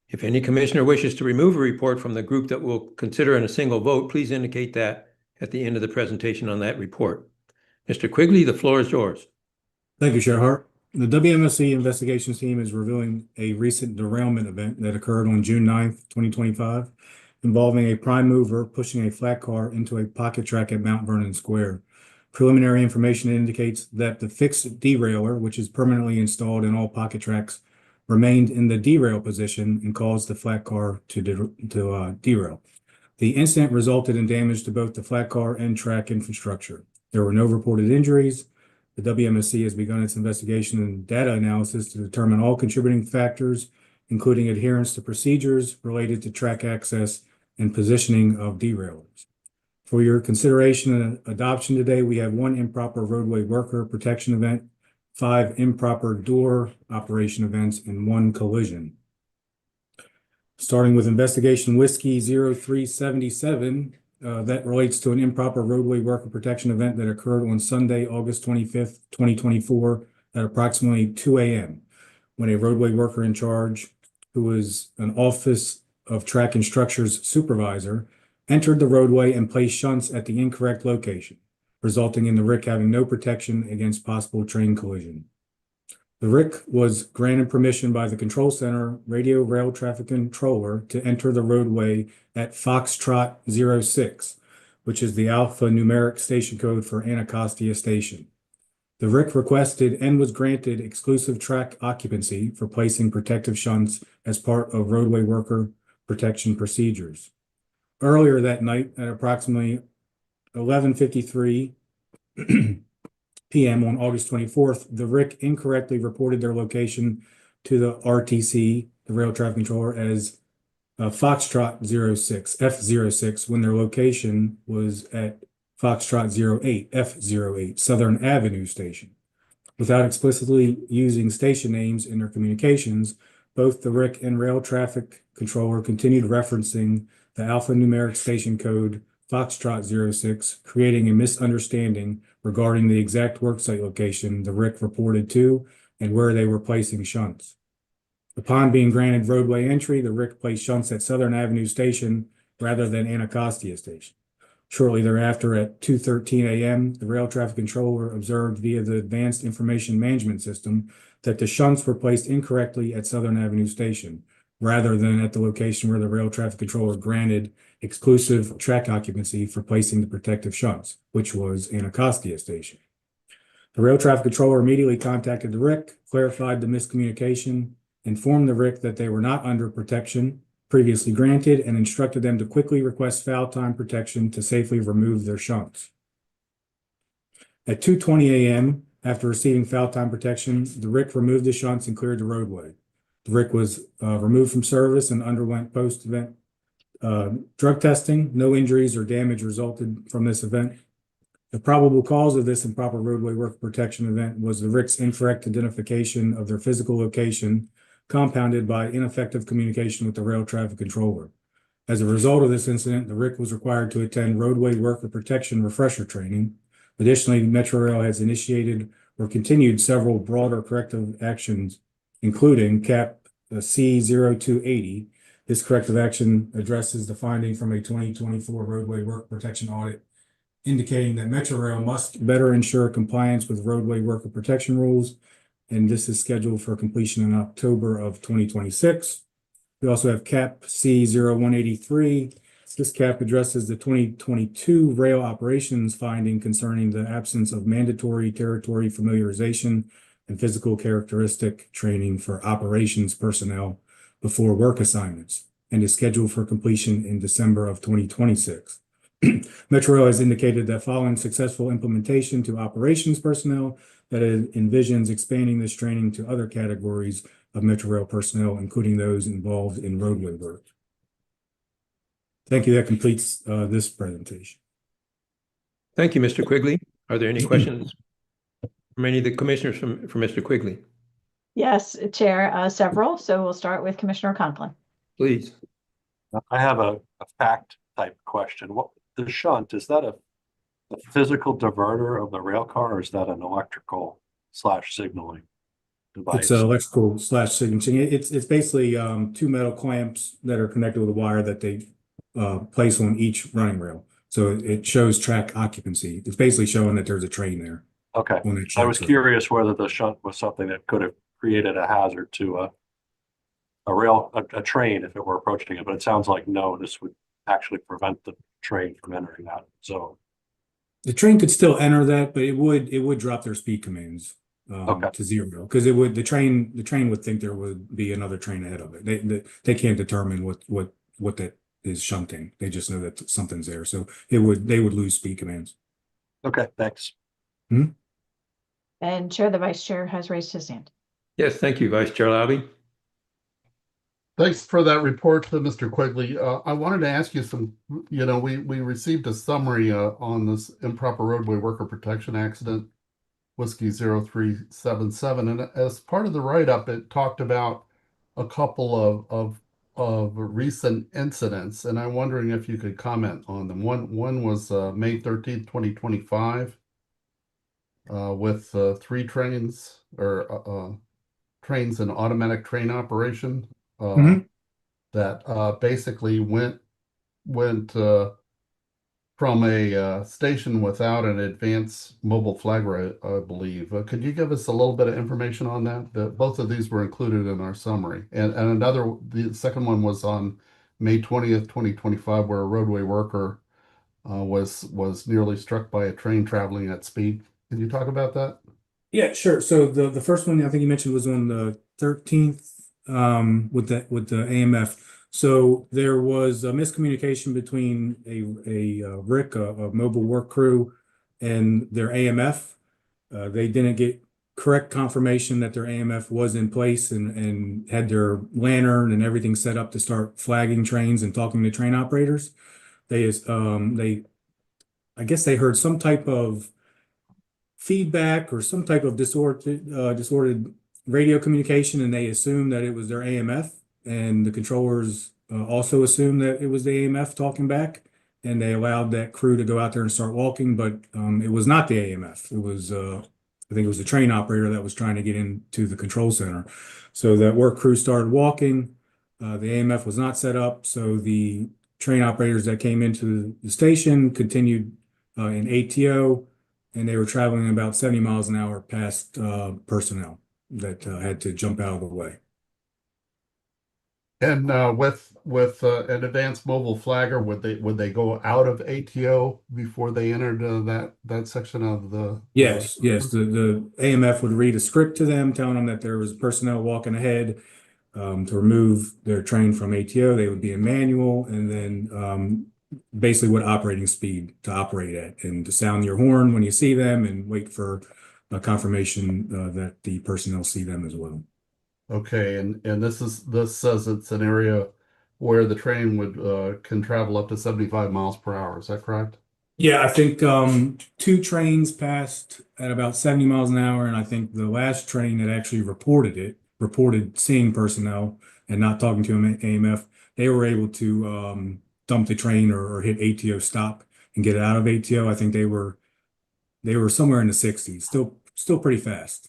If any commissioner wishes to remove a report from the group that will consider in a single vote, please indicate that at the end of the presentation on that report. Mr. Quigley, the floor is yours. Thank you, Chair Hart. The WMSC investigations team is reviewing a recent derailment event that occurred on June 9th, 2025, involving a prime mover pushing a flat car into a pocket track at Mount Vernon Square. Preliminary information indicates that the fixed derailer, which is permanently installed in all pocket tracks, remained in the derail position and caused the flat car to derail. The incident resulted in damage to both the flat car and track infrastructure. There were no reported injuries. The WMSC has begun its investigation and data analysis to determine all contributing factors, including adherence to procedures related to track access and positioning of derailers. For your consideration and adoption today, we have 1 improper roadway worker protection event, 5 improper door operation events, and 1 collision. Starting with investigation whiskey 0377, that relates to an improper roadway worker protection event that occurred on Sunday, August 25th, 2024 at approximately 2 a.m. when a roadway worker in charge, who was an Office of Track and Structures supervisor, entered the roadway and placed shunts at the incorrect location. resulting in the RIC having no protection against possible train collision. The RIC was granted permission by the Control Center Radio Rail Traffic Controller to enter the roadway at Foxtrot 06, which is the alphanumeric station code for Anacostia Station. The RIC requested and was granted exclusive track occupancy for placing protective shunts as part of roadway worker protection procedures. Earlier that night at approximately 11:53 p.m. on August 24th, the RIC incorrectly reported their location to the RTC, the Rail Traffic Controller, as Foxtrot 06, F06, when their location was at Foxtrot 08, F08, Southern Avenue Station. Without explicitly using station names in their communications, both the RIC and Rail Traffic Controller continued referencing the alphanumeric station code Foxtrot 06, creating a misunderstanding regarding the exact worksite location the RIC reported to and where they were placing shunts. Upon being granted roadway entry, the RIC placed shunts at Southern Avenue Station rather than Anacostia Station. Shortly thereafter, at 2:13 a.m., the Rail Traffic Controller observed via the Advanced Information Management System that the shunts were placed incorrectly at Southern Avenue Station, rather than at the location where the Rail Traffic Controller granted exclusive track occupancy for placing the protective shunts, which was Anacostia Station. The Rail Traffic Controller immediately contacted the RIC, clarified the miscommunication, informed the RIC that they were not under protection previously granted, and instructed them to quickly request foul time protection to safely remove their shunts. At 2:20 a.m., after receiving foul time protection, the RIC removed the shunts and cleared the roadway. The RIC was removed from service and underwent post-event drug testing. No injuries or damage resulted from this event. The probable cause of this improper roadway work protection event was the RIC's incorrect identification of their physical location, compounded by ineffective communication with the Rail Traffic Controller. As a result of this incident, the RIC was required to attend roadway worker protection refresher training. Additionally, Metrorail has initiated or continued several broader corrective actions, including CAP C0280. This corrective action addresses the finding from a 2024 roadway work protection audit, indicating that Metrorail must better ensure compliance with roadway worker protection rules, and this is scheduled for completion in October of 2026. We also have CAP C0183. This CAP addresses the 2022 rail operations finding concerning the absence of mandatory territory familiarization and physical characteristic training for operations personnel before work assignments, and is scheduled for completion in December of 2026. Metrorail has indicated that following successful implementation to operations personnel, that it envisions expanding this training to other categories of Metrorail personnel, including those involved in roadway work. Thank you. That completes this presentation. Thank you, Mr. Quigley. Are there any questions from any of the commissioners for Mr. Quigley? Yes, Chair, several. So we'll start with Commissioner Conklin. Please. I have a fact type question. What the shunt, is that a physical diverter of the rail car, or is that an electrical / signaling device? It's electrical / signaling. It's basically two metal clamps that are connected with a wire that they place on each running rail. So it shows track occupancy. It's basically showing that there's a train there. Okay. I was curious whether the shunt was something that could have created a hazard to a train if it were approaching it, but it sounds like no, this would actually prevent the train from entering that zone. The train could still enter that, but it would drop their speed commands to 0, because the train would think there would be another train ahead of it. They can't determine what that is shunting. They just know that something's there, so they would lose speed commands. Okay, thanks. And Chair, the Vice Chair has raised his hand. Yes, thank you, Vice Chair Labby. Thanks for that report, Mr. Quigley. I wanted to ask you some, we received a summary on this improper roadway worker protection accident, Whiskey 0377. And as part of the write-up, it talked about a couple of recent incidents. And I'm wondering if you could comment on them. One was May 13th, 2025, with 3 trains or trains in automatic train operation. That basically went from a station without an advanced mobile flagger, I believe. Could you give us a little bit of information on that? Both of these were included in our summary. And the second one was on May 20th, 2025, where a roadway worker was nearly struck by a train traveling at speed. Can you talk about that? Yeah, sure. So the first one I think you mentioned was on the 13th with the AMF. So there was a miscommunication between a RIC, a mobile work crew, and their AMF. They didn't get correct confirmation that their AMF was in place and had their lantern and everything set up to start flagging trains and talking to train operators. I guess they heard some type of feedback or some type of disordered radio communication, and they assumed that it was their AMF, and the controllers also assumed that it was the AMF talking back, and they allowed that crew to go out there and start walking, but it was not the AMF. It was I think it was the train operator that was trying to get into the control center. So that work crew started walking. The AMF was not set up, so the train operators that came into the station continued in ATO, and they were traveling about 70 miles an hour past personnel that had to jump out of the way. And with an advanced mobile flagger, would they go out of ATO before they entered that section of the? Yes. The AMF would read a script to them, telling them that there was personnel walking ahead. To remove their train from ATO, they would be in manual, and then basically what operating speed to operate at, and to sound your horn when you see them, and wait for a confirmation that the personnel see them as well. Okay, and this says it's an area where the train would can travel up to 75 miles per hour. Is that correct? Yeah, I think two trains passed at about 70 miles an hour, and I think the last train that actually reported seeing personnel and not talking to an AMF, they were able to dump the train or hit ATO stop and get it out of ATO. I think they were somewhere in the 60s, still pretty fast.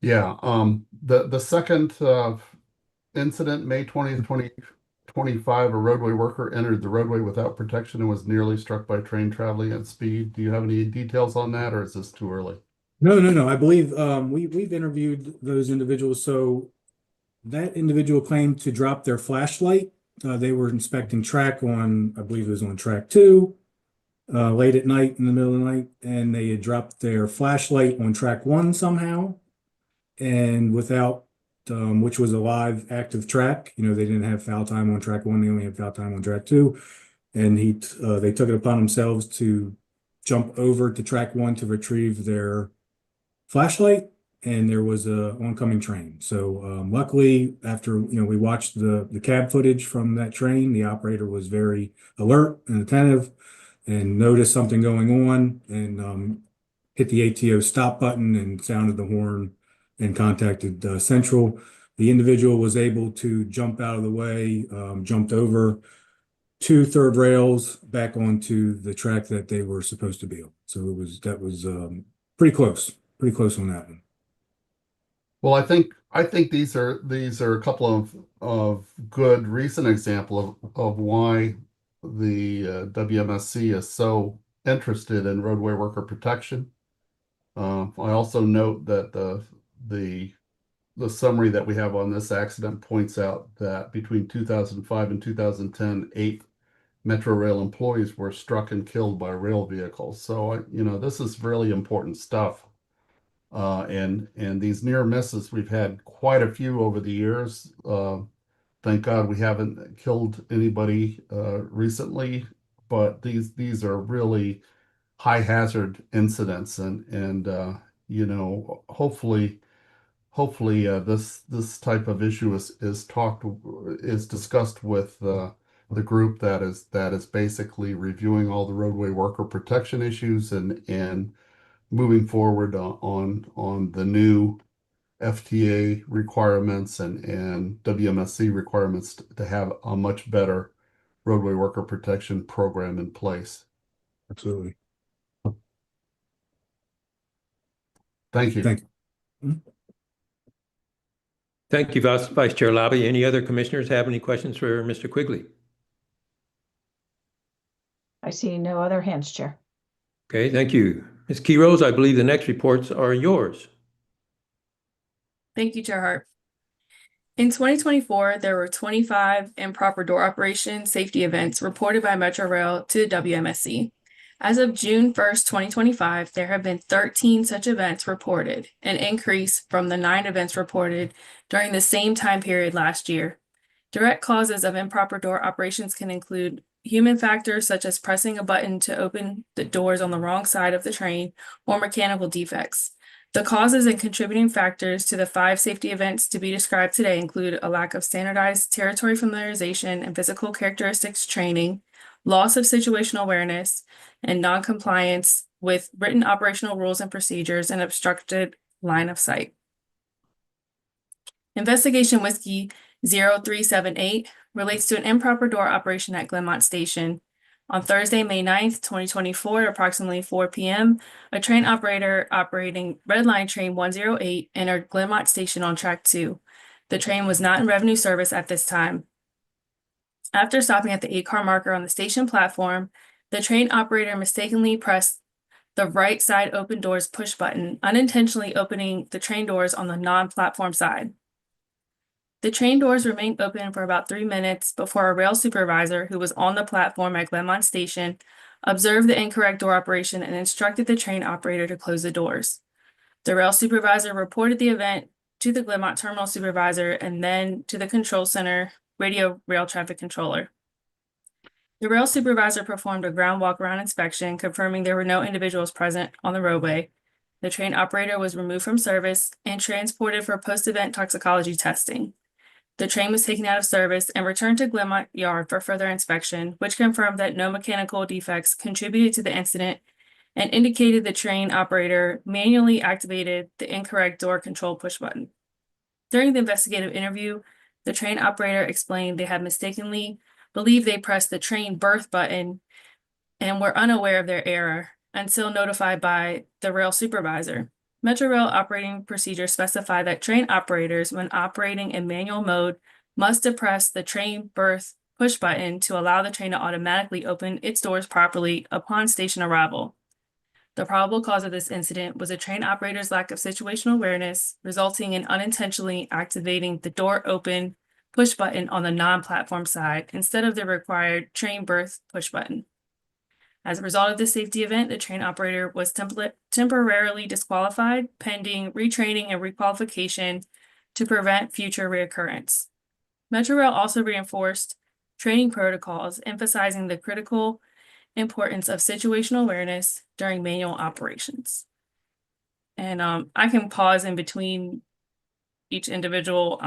Yeah. The second incident, May 20th, 2025, a roadway worker entered the roadway without protection and was nearly struck by a train traveling at speed. Do you have any details on that, or is this too early? No. I believe we've interviewed those individuals. So that individual claimed to drop their flashlight. They were inspecting track on, I believe it was on track 2, late at night in the middle of the night, and they had dropped their flashlight on track 1 somehow, and without, which was a live active track. They didn't have foul time on track 1; they only had foul time on track 2, and they took it upon themselves to jump over to track 1 to retrieve their flashlight, and there was a oncoming train. So luckily, after we watched the cab footage from that train, the operator was very alert and attentive and noticed something going on, and hit the ATO stop button and sounded the horn and contacted Central. The individual was able to jump out of the way, jumped over 2 third rails back onto the track that they were supposed to be on. So that was pretty close on that one. Well, I think these are a couple of good recent example of why the WMSC is so interested in roadway worker protection. I also note that the summary that we have on this accident points out that between 2005 and 2010, 8 Metro Rail employees were struck and killed by rail vehicles. So, this is really important stuff. And these near misses, we've had quite a few over the years. Thank God we haven't killed anybody recently, but these are really high hazard incidents, and hopefully this type of issue is discussed with the group that is basically reviewing all the roadway worker protection issues and moving forward on the new FTA requirements and WMSC requirements to have a much better roadway worker protection program in place. Absolutely. Thank you. Thank you. Thank you, Vice Chair Lobby. Any other commissioners have any questions for Mr. Quigley? I see no other hands, Chair. Okay, thank you. Ms. Key Rose, I believe the next reports are yours. Thank you, Chair Hart. In 2024, there were 25 improper door operation safety events reported by Metro Rail to the WMSC. As of June 1st, 2025, there have been 13 such events reported, an increase from the 9 events reported during the same time period last year. Direct causes of improper door operations can include human factors such as pressing a button to open the doors on the wrong side of the train or mechanical defects. The causes and contributing factors to the 5 safety events to be described today include a lack of standardized territory familiarization and physical characteristics training, loss of situational awareness, and noncompliance with written operational rules and procedures, and obstructed line of sight. Investigation Whiskey 0378 relates to an improper door operation at Glenmont Station. On Thursday, May 9th, 2024, at approximately 4 p.m., a train operator operating Red Line Train 108 entered Glenmont Station on track 2. The train was not in revenue service at this time. After stopping at the 8-car marker on the station platform, the train operator mistakenly pressed the right side open doors push button, unintentionally opening the train doors on the non-platform side. The train doors remained open for about 3 minutes before a rail supervisor who was on the platform at Glenmont Station observed the incorrect door operation and instructed the train operator to close the doors. The rail supervisor reported the event to the Glenmont terminal supervisor and then to the control center radio rail traffic controller. The rail supervisor performed a ground walk-around inspection, confirming there were no individuals present on the roadway. The train operator was removed from service and transported for post-event toxicology testing. The train was taken out of service and returned to Glenmont Yard for further inspection, which confirmed that no mechanical defects contributed to the incident and indicated the train operator manually activated the incorrect door control push button. During the investigative interview, the train operator explained they had mistakenly believed they pressed the train berth button and were unaware of their error until notified by the rail supervisor. Metro Rail operating procedures specify that train operators, when operating in manual mode, must depress the train berth push button to allow the train to automatically open its doors properly upon station arrival. The probable cause of this incident was a train operator's lack of situational awareness, resulting in unintentionally activating the door open push button on the non-platform side instead of the required train berth push button. As a result of this safety event, the train operator was temporarily disqualified pending retraining and requalification to prevent future reoccurrence. Metro Rail also reinforced training protocols emphasizing the critical importance of situational awareness during manual operations. And I can pause in between each individual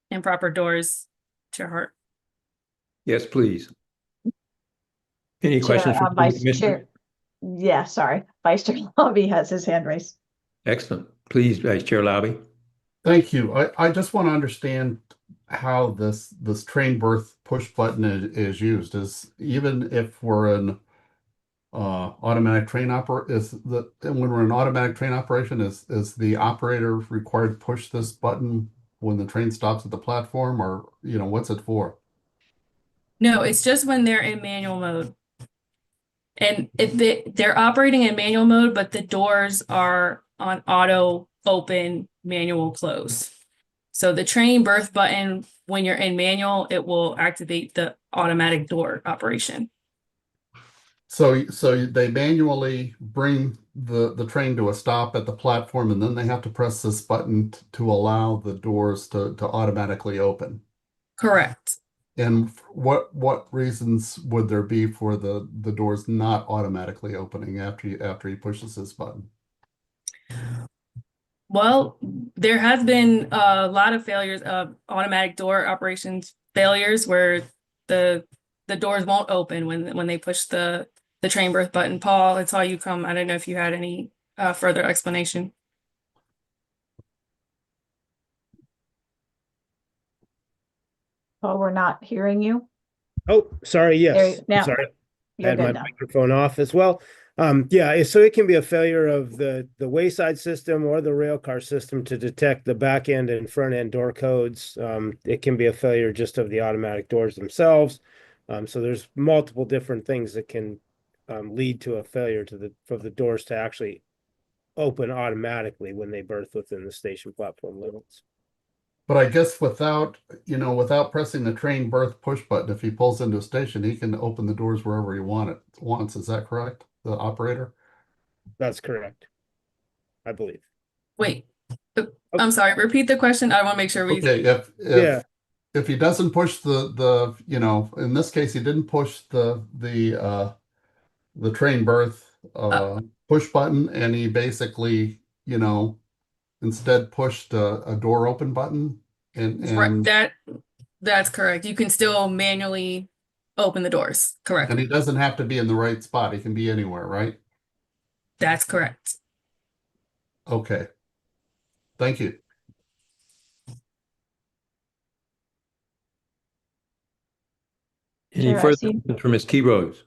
improper doors, Chair Hart. Yes, please. Any Chair, questions from the Vice Commissioner? Chair. Yeah, sorry. Vice Chair Lobby has his hand raised. Excellent. Please, Vice Chair Lobby. Thank you. I just want to understand how this train berth push button is used. Is even if we're an automatic train when we're in automatic train operation, is the operator required to push this button when the train stops at the platform, or what's it for? No, it's just when they're in manual mode. And if they're operating in manual mode, but the doors are on auto open, manual close. So the train berth button, when you're in manual, it will activate the automatic door operation. So they manually bring the train to a stop at the platform, and then they have to press this button to allow the doors to automatically open. Correct. And what reasons would there be for the doors not automatically opening after he pushes this button? Well, there has been a lot of failures of automatic door operations failures where the doors won't open when they push the train berth button. Paul, I saw you come. I don't know if you had any further explanation. Oh, we're not hearing you. Oh, sorry. Yes. Now Sorry. I you're had good my now. microphone off as well. Yeah, so it can be a failure of the wayside system or the rail car system to detect the back end and front end door codes. It can be a failure just of the automatic doors themselves, So there's multiple different things that can lead to a failure for the doors to actually open automatically when they berth within the station platform limits. But I guess without pressing the train berth push button, if he pulls into a station, he can open the doors wherever he wants. Is that correct? The operator? That's correct, I believe. Wait, I'm sorry, repeat the question. I want to make sure we. Okay, Yeah. if he doesn't push the in this case he didn't push the train berth push button, and he basically instead pushed a door open button and That's correct. You can still manually open the doors. Correct. and he doesn't have to be in the right spot. He can be anywhere, right? That's correct. Okay. Thank you. Any Chair, I further see. questions for Ms. Key Rose?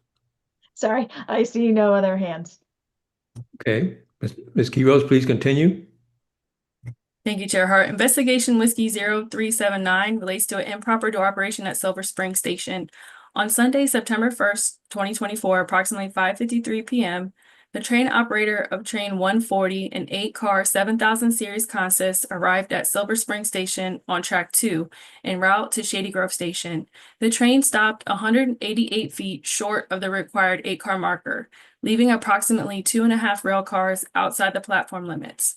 Sorry, I see no other hands. Okay, Ms. Key Rose, please continue. Thank you, Chair Hart. Investigation Whiskey 0379 relates to an improper door operation at Silver Spring Station. On Sunday, September 1st, 2024, approximately 5:53 p.m., the train operator of train 140, an 8-car 7000 series consist, arrived at Silver Spring Station on track 2 en route to Shady Grove Station. The train stopped 188 feet short of the required 8-car marker, leaving approximately 2.5 rail cars outside the platform limits.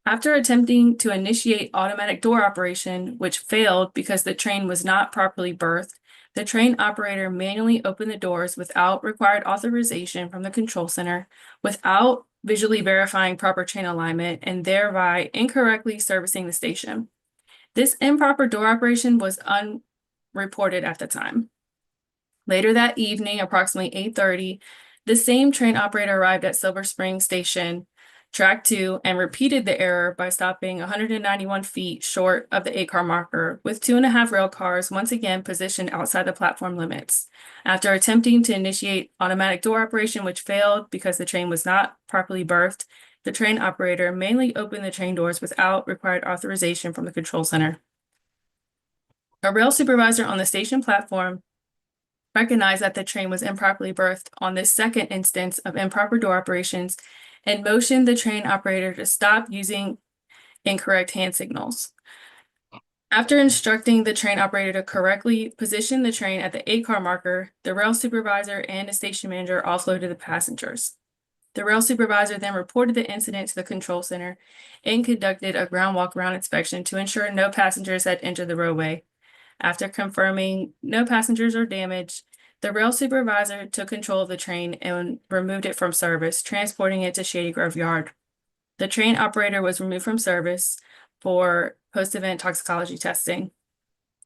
After attempting to initiate automatic door operation, which failed because the train was not properly berthed, the train operator manually opened the doors without required authorization from the control center, without visually verifying proper train alignment, and thereby incorrectly servicing the station. This improper door operation was unreported at the time. Later that evening, approximately 8:30, the same train operator arrived at Silver Spring Station, track 2, and repeated the error by stopping 191 feet short of the 8-car marker, with 2.5 rail cars once again positioned outside the platform limits. After attempting to initiate automatic door operation, which failed because the train was not properly berthed, the train operator manually opened the train doors without required authorization from the control center. A rail supervisor on the station platform recognized that the train was improperly berthed on this second instance of improper door operations and motioned the train operator to stop using incorrect hand signals. After instructing the train operator to correctly position the train at the 8-car marker, the rail supervisor and the station manager offloaded the passengers. The rail supervisor then reported the incident to the control center and conducted a ground walk-around inspection to ensure no passengers had entered the roadway. After confirming no passengers or damage, the rail supervisor took control of the train and removed it from service, transporting it to Shady Grove Yard. The train operator was removed from service for post-event toxicology testing.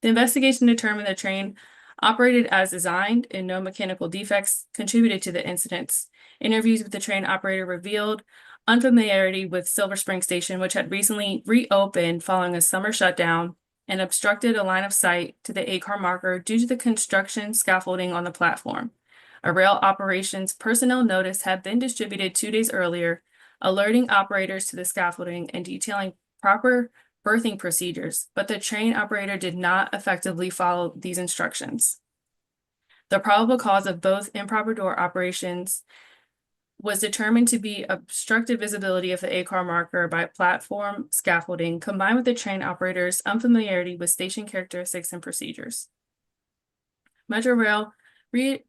The investigation determined the train operated as designed and no mechanical defects contributed to the incidents. Interviews with the train operator revealed unfamiliarity with Silver Spring Station, which had recently reopened following a summer shutdown, and obstructed a line of sight to the 8-car marker due to the construction scaffolding on the platform. A rail operations personnel notice had been distributed 2 days earlier, alerting operators to the scaffolding and detailing proper berthing procedures, but the train operator did not effectively follow these instructions. The probable cause of both improper door operations was determined to be obstructed visibility of the 8-car marker by platform scaffolding, combined with the train operator's unfamiliarity with station characteristics and procedures. Metro Rail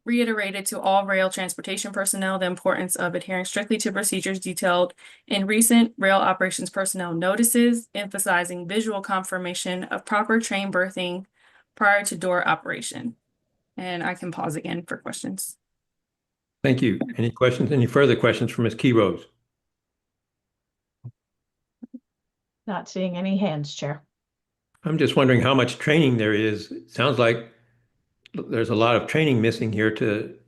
reiterated to all rail transportation personnel the importance of adhering strictly to procedures detailed in recent rail operations personnel notices, emphasizing visual confirmation of proper train berthing prior to door operation. And I can pause again for questions. Thank you. Any questions? Any further questions for Ms. Key Rose? Not seeing any hands, Chair. I'm just wondering how much training there is. It sounds like there's a lot of training missing here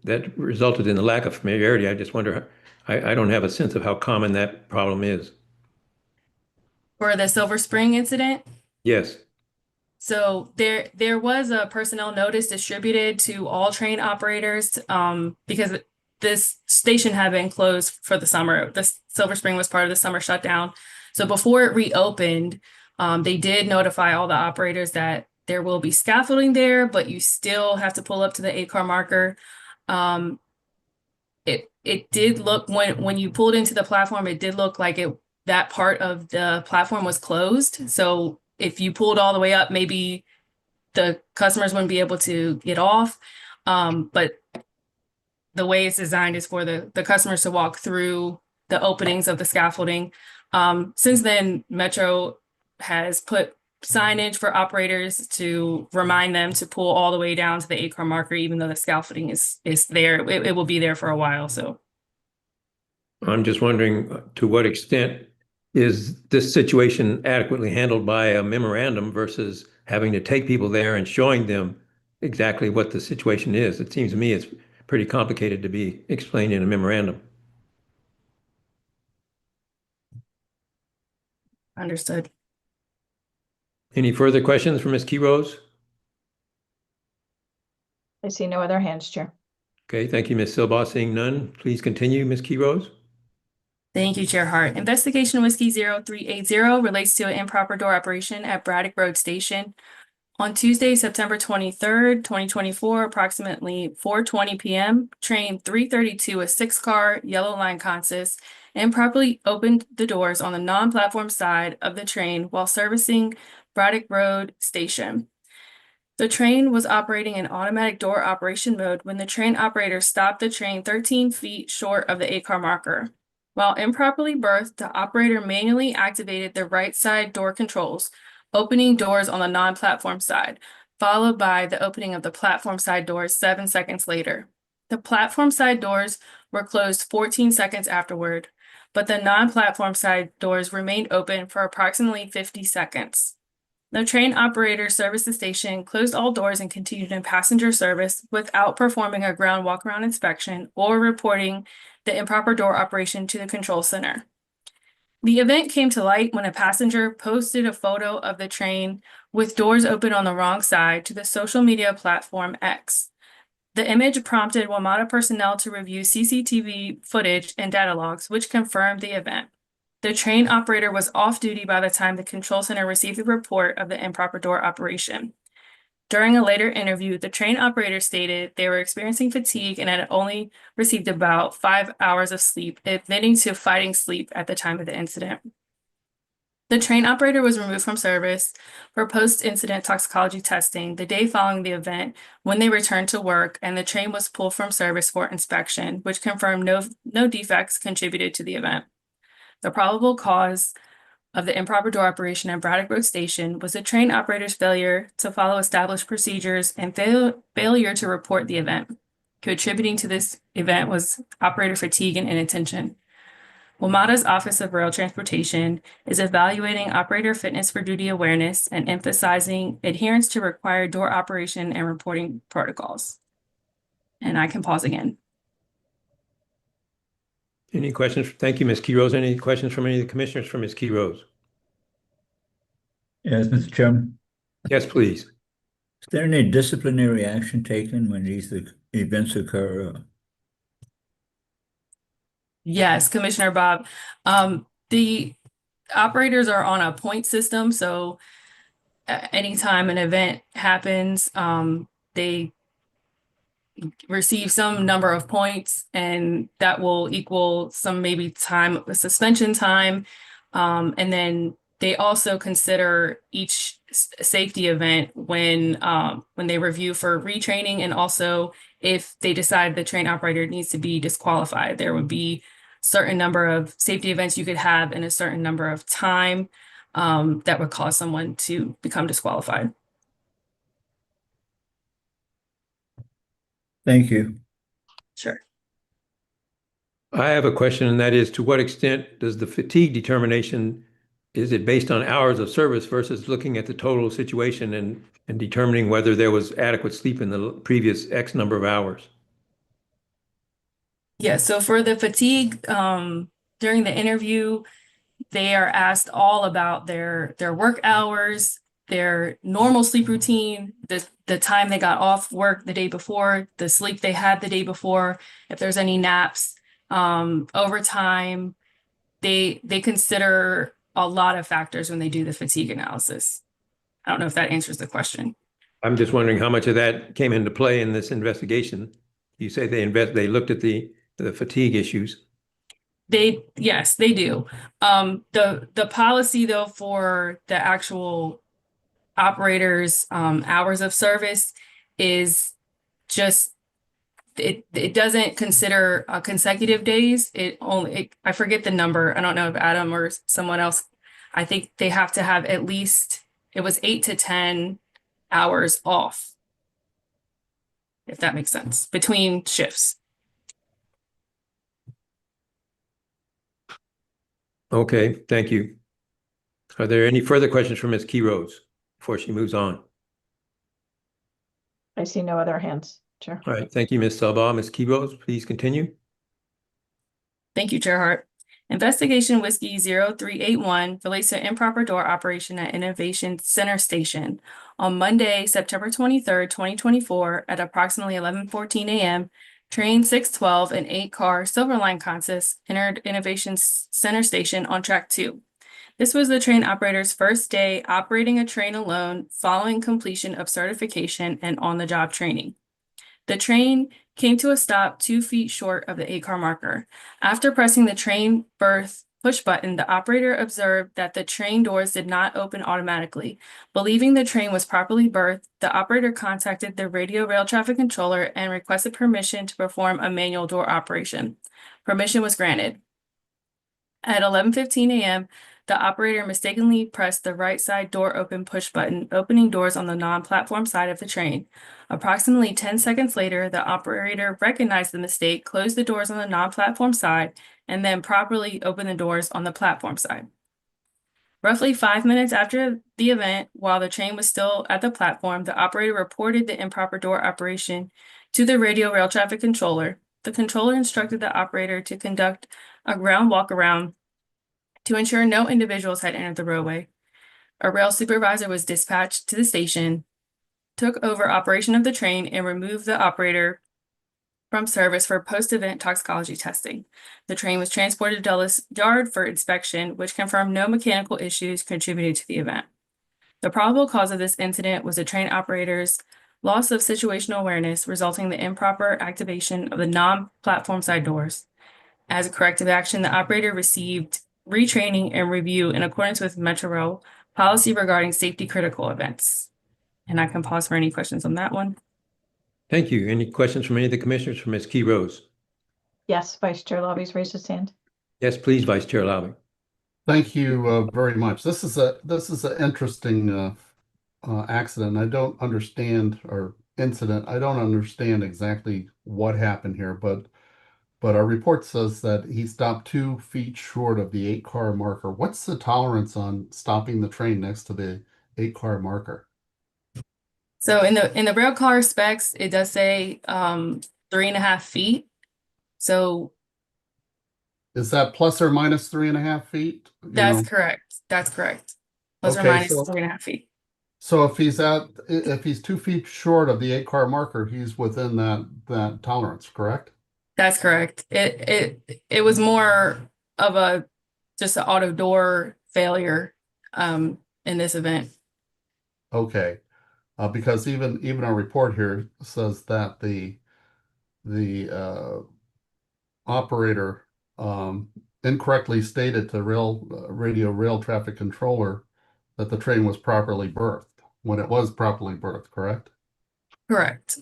that resulted in the lack of familiarity. I just wonder, I don't have a sense of how common that problem is. For the Silver Spring incident, Yes. so there was a personnel notice distributed to all train operators because this station had been closed for the summer. The Silver Spring was part of the summer shutdown. So before it reopened, they did notify all the operators that there will be scaffolding there, but you still have to pull up to the 8-car marker. It did look when you pulled into the platform, it did look like that part of the platform was closed. So if you pulled all the way up, maybe the customers wouldn't be able to get off. But the way it's designed is for the customers to walk through the openings of the scaffolding. Since then, Metro has put signage for operators to remind them to pull all the way down to the 8-car marker, even though the scaffolding is there. It will be there for a while. So I'm just wondering to what extent is this situation adequately handled by a memorandum versus having to take people there and showing them exactly what the situation is? It seems to me it's pretty complicated to be explained in a memorandum. understood. Any further questions for Ms. Key-Rose? I see no other hands, Chair. Okay, thank you, Ms. Silbaugh. Seeing none, please continue, Ms. Key-Rose. Thank you, Chair Hart. Investigation Whiskey 0380 relates to an improper door operation at Braddock Road Station. On Tuesday, September 23rd, 2024, approximately 4:20 p.m., train 332, a 6-car yellow line consist, improperly opened the doors on the non-platform side of the train while servicing Braddock Road Station. The train was operating in automatic door operation mode when the train operator stopped the train 13 feet short of the 8-car marker. While improperly berthed, the operator manually activated the right side door controls, opening doors on the non-platform side, followed by the opening of the platform side doors 7 seconds later. The platform side doors were closed 14 seconds afterward, but the non-platform side doors remained open for approximately 50 seconds. The train operator serviced the station, closed all doors, and continued in passenger service without performing a ground walk-around inspection or reporting the improper door operation to the control center. The event came to light when a passenger posted a photo of the train with doors open on the wrong side to the social media platform X. The image prompted WMATA personnel to review CCTV footage and data logs, which confirmed the event. The train operator was off duty by the time the control center received the report of the improper door operation. During a later interview, the train operator stated they were experiencing fatigue and had only received about 5 hours of sleep, admitting to fighting sleep at the time of the incident. The train operator was removed from service for post-incident toxicology testing the day following the event when they returned to work, and the train was pulled from service for inspection, which confirmed no defects contributed to the event. The probable cause of the improper door operation at Braddock Road Station was the train operator's failure to follow established procedures and failure to report the event. Contributing to this event was operator fatigue and inattention. WMATA's Office of Rail Transportation is evaluating operator fitness for duty awareness and emphasizing adherence to required door operation and reporting protocols. And I can pause again. Any questions? Thank you, Ms. Key-Rose. Any questions from any of the commissioners for Ms. Key-Rose? Yes, Mr. Chairman. Yes, please. Is there any disciplinary action taken when these events occur? Yes, Commissioner Bob. The operators are on a point system, so anytime an event happens, they receive some number of points, and that will equal some maybe time, suspension time. And then they also consider each safety event when they review for retraining, and also if they decide the train operator needs to be disqualified. There would be certain number of safety events you could have in a certain number of time that would cause someone to become disqualified. Thank you. Sure. I have a question, and that is, to what extent does the fatigue determination, is it based on hours of service versus looking at the total situation and determining whether there was adequate sleep in the previous X number of hours? Yeah, so for the fatigue, during the interview, they are asked all about their work hours, their normal sleep routine, the time they got off work the day before, the sleep they had the day before, if there's any naps, overtime. They consider a lot of factors when they do the fatigue analysis. I don't know if that answers the question. I'm just wondering how much of that came into play in this investigation. You say they looked at the fatigue issues. Yes, they do. The policy though for the actual operators, hours of service is just, it doesn't consider consecutive days. I forget the number. I don't know if Adam or someone else, I think they have to have at least, it was 8 to 10 hours off, if that makes sense, between shifts. Okay, thank you. Are there any further questions for Ms. Key Rose before she moves on? I see no other hands, Chair. All right, thank you, Ms. Sabah. Ms. Key Rose, please continue. Thank you, Chair Hart. Investigation Whiskey 0381 relates to improper door operation at Innovation Center Station. On Monday, September 23rd, 2024, at approximately 11:14 a.m., train 612 and 8-car Silver Line consist entered Innovation Center Station on track 2. This was the train operator's first day operating a train alone following completion of certification and on-the-job training. The train came to a stop 2 feet short of the 8-car marker. After pressing the train berth push button, the operator observed that the train doors did not open automatically. Believing the train was properly berthed, the operator contacted the radio rail traffic controller and requested permission to perform a manual door operation. Permission was granted. At 11:15 a.m., the operator mistakenly pressed the right side door open push button, opening doors on the non-platform side of the train. Approximately 10 seconds later, the operator recognized the mistake, closed the doors on the non-platform side, and then properly opened the doors on the platform side. Roughly 5 minutes after the event, while the train was still at the platform, the operator reported the improper door operation to the radio rail traffic controller. The controller instructed the operator to conduct a ground walk around to ensure no individuals had entered the roadway. A rail supervisor was dispatched to the station, took over operation of the train, and removed the operator from service for post-event toxicology testing. The train was transported to Dulles Yard for inspection, which confirmed no mechanical issues contributed to the event. The probable cause of this incident was the train operator's loss of situational awareness, resulting in the improper activation of the non-platform side doors. As a corrective action, the operator received retraining and review in accordance with Metro Rail policy regarding safety critical events. And I can pause for any questions on that one. Thank you. Any questions from any of the commissioners for Ms. Key Rose? Yes, Vice Chair Lobby's raised his hand. Yes, please, Vice Chair Lowry. Thank you very much. This is an interesting accident. I don't understand, or incident. I don't understand exactly what happened here, but our report says that he stopped 2 feet short of the 8-car marker. What's the tolerance on stopping the train next to the 8-car marker? So in the rail car specs, it does say 3.5 feet. So Is that plus or minus 3.5 feet? that's correct. That's correct. Plus or Okay, minus so- 3.5 feet. So if he's 2 feet short of the 8-car marker, he's within that tolerance, correct? That's correct. It was more of just an auto door failure in this event. Okay, because even our report here says that the operator incorrectly stated to radio rail traffic controller that the train was properly berthed when it was properly berthed, correct? Correct.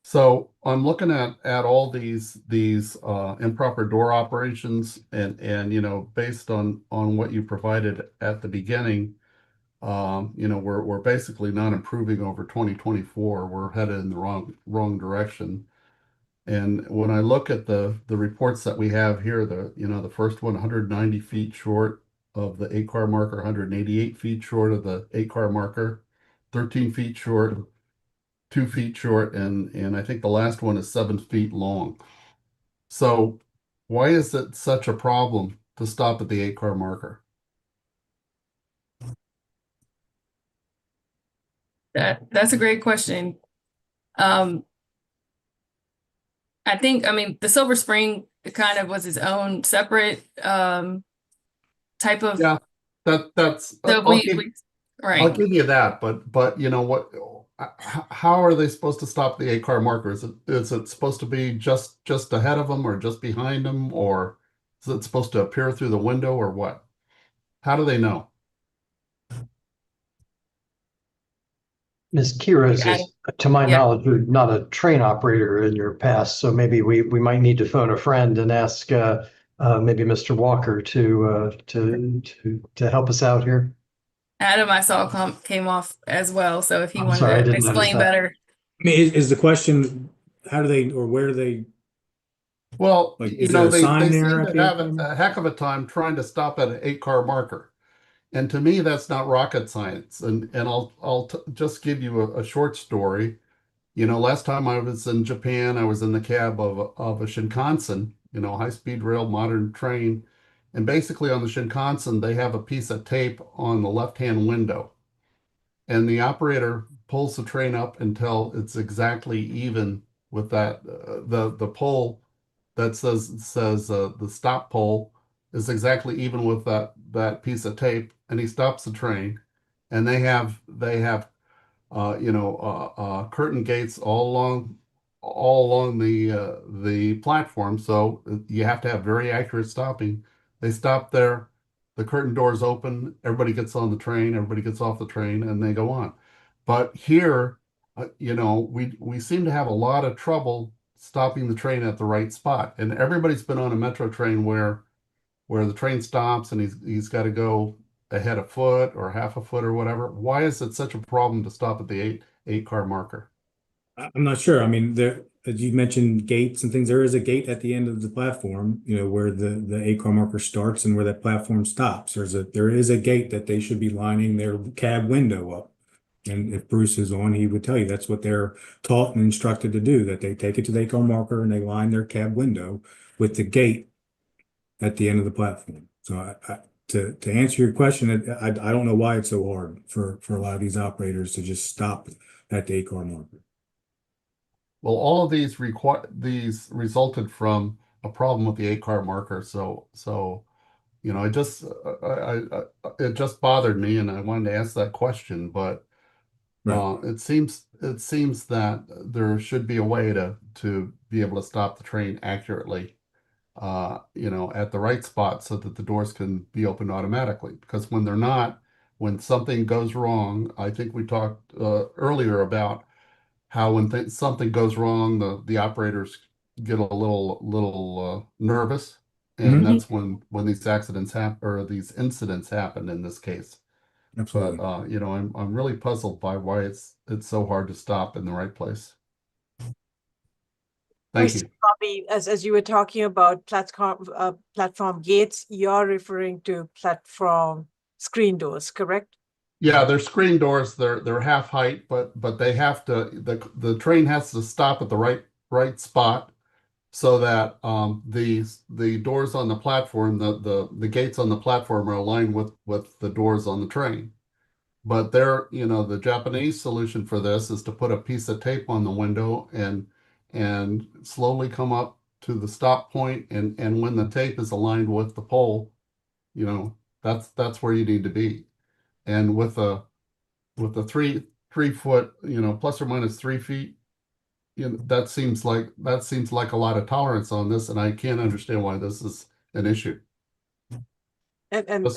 So I'm looking at all these improper door operations and based on what you provided at the beginning, we're basically not improving over 2024. We're headed in the wrong direction. And when I look at the reports that we have here, the first one 190 feet short of the 8-car marker, 188 feet short of the 8-car marker, 13 feet short, 2 feet short, and I think the last one is 7 feet long. So why is it such a problem to stop at the 8-car marker? That's a great question. I mean, the Silver Spring kind of was its own separate type of. Yeah, that's So I'll give right. I'll give you that, but you know what? how are they supposed to stop the 8-car marker? Is it supposed to be just ahead of them or just behind them, or is it supposed to appear through the window or what? How do they know? Ms. Kira, Got it. to my Yeah. knowledge, you're not a train operator in your past, so maybe we might need to phone a friend and ask maybe Mr. Walker to help us out here. Adam, I saw came off as well. So if he I'm wanted sorry, I to didn't notice explain that. better. I mean, is the question, how do they, or where do they, Well, like, you is know, there a sign they there seem at to the have 8-car marker? a heck of a time trying to stop at an 8-car marker. And to me, that's not rocket science. And I'll just give you a short story. You know, last time I was in Japan, I was in the cab of a Shinkansen, you know, high-speed rail modern train. And basically on the Shinkansen, they have a piece of tape on the left-hand window. And the operator pulls the train up until it's exactly even with that the pole that says the stop pole is exactly even with that piece of tape, and he stops the train, and they have curtain gates all along the platform, so you have to have very accurate stopping. They stop there, the curtain doors open, everybody gets on the train, everybody gets off the train, and they go on. But here, we seem to have a lot of trouble stopping the train at the right spot. And everybody's been on a metro train where the train stops and he's got to go ahead a foot or half a foot or whatever. Why is it such a problem to stop at the eight-car marker? I'm not sure. I mean, there, as you mentioned gates and things, there is a gate at the end of the platform, you know, where the 8-car marker starts and where that platform stops. There is a gate that they should be lining their cab window up. And if Bruce is on, he would tell you that's what they're taught and instructed to do, that they take it to the 8-car marker and they line their cab window with the gate at the end of the platform. So to answer your question, I don't know why it's so hard for a lot of these operators to just stop at the 8-car marker. Well, all of these resulted from a problem with the 8-car marker. So you know, it just bothered me, and I wanted to ask that question. But Right. it seems that there should be a way to be able to stop the train accurately, at the right spot so that the doors can be opened automatically. Because when they're not, when something goes wrong, I think we talked earlier about how when something goes wrong, the operators get a little nervous, and Mhm. that's when these accidents happen or these incidents happen in this case. But Absolutely. I'm really puzzled by why it's so hard to stop in the right place. Thank Mr. you. Bobby, as you were talking about platform gates, you're referring to platform screen doors, correct? Yeah, they're screen doors. They're half height, but they have to the train has to stop at the right spot so that the doors on the platform, the gates on the platform are aligned with the doors on the train. But the Japanese solution for this is to put a piece of tape on the window and slowly come up to the stop point, and when the tape is aligned with the pole, that's where you need to be. And with a 3 foot, plus or minus 3 feet, that seems like a lot of tolerance on this, and I can't understand why this is an issue. And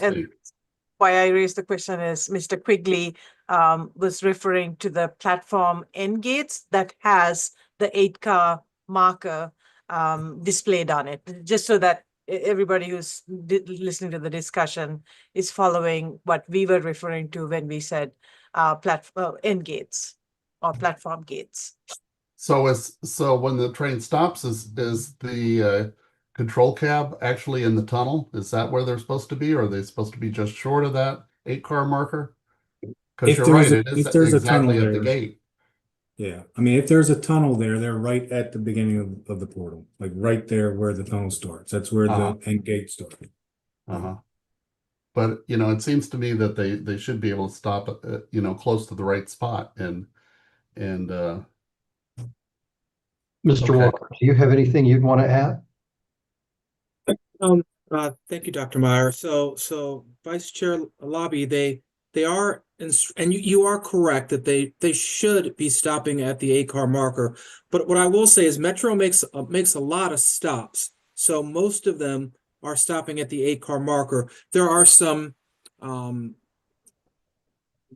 why I raised the question is Mr. Quigley was referring to the platform end gates that has the 8-car marker displayed on it, just so that everybody who's listening to the discussion is following what we were referring to when we said end gates or platform gates. So when the train stops, is the control cab actually in the tunnel? Is that where they're supposed to be, or are they supposed to be just short of that 8-car marker? Because you're right, it is if there's a tunnel exactly at the there, gate. yeah. I mean, if there's a tunnel there, they're right at the beginning of the portal, like right there where the tunnel starts. That's where Uh-huh. the end gate starts. Uh-huh. But it seems to me that they should be able to stop close to the right spot and Mr. okay. Walker, do you have anything you'd want to add? Thank you, Dr. Meyer. So Vice Chair Lobby, they are and you are correct that they should be stopping at the 8-car marker. But what I will say is Metro makes a lot of stops. So most of them are stopping at the 8-car marker. There are some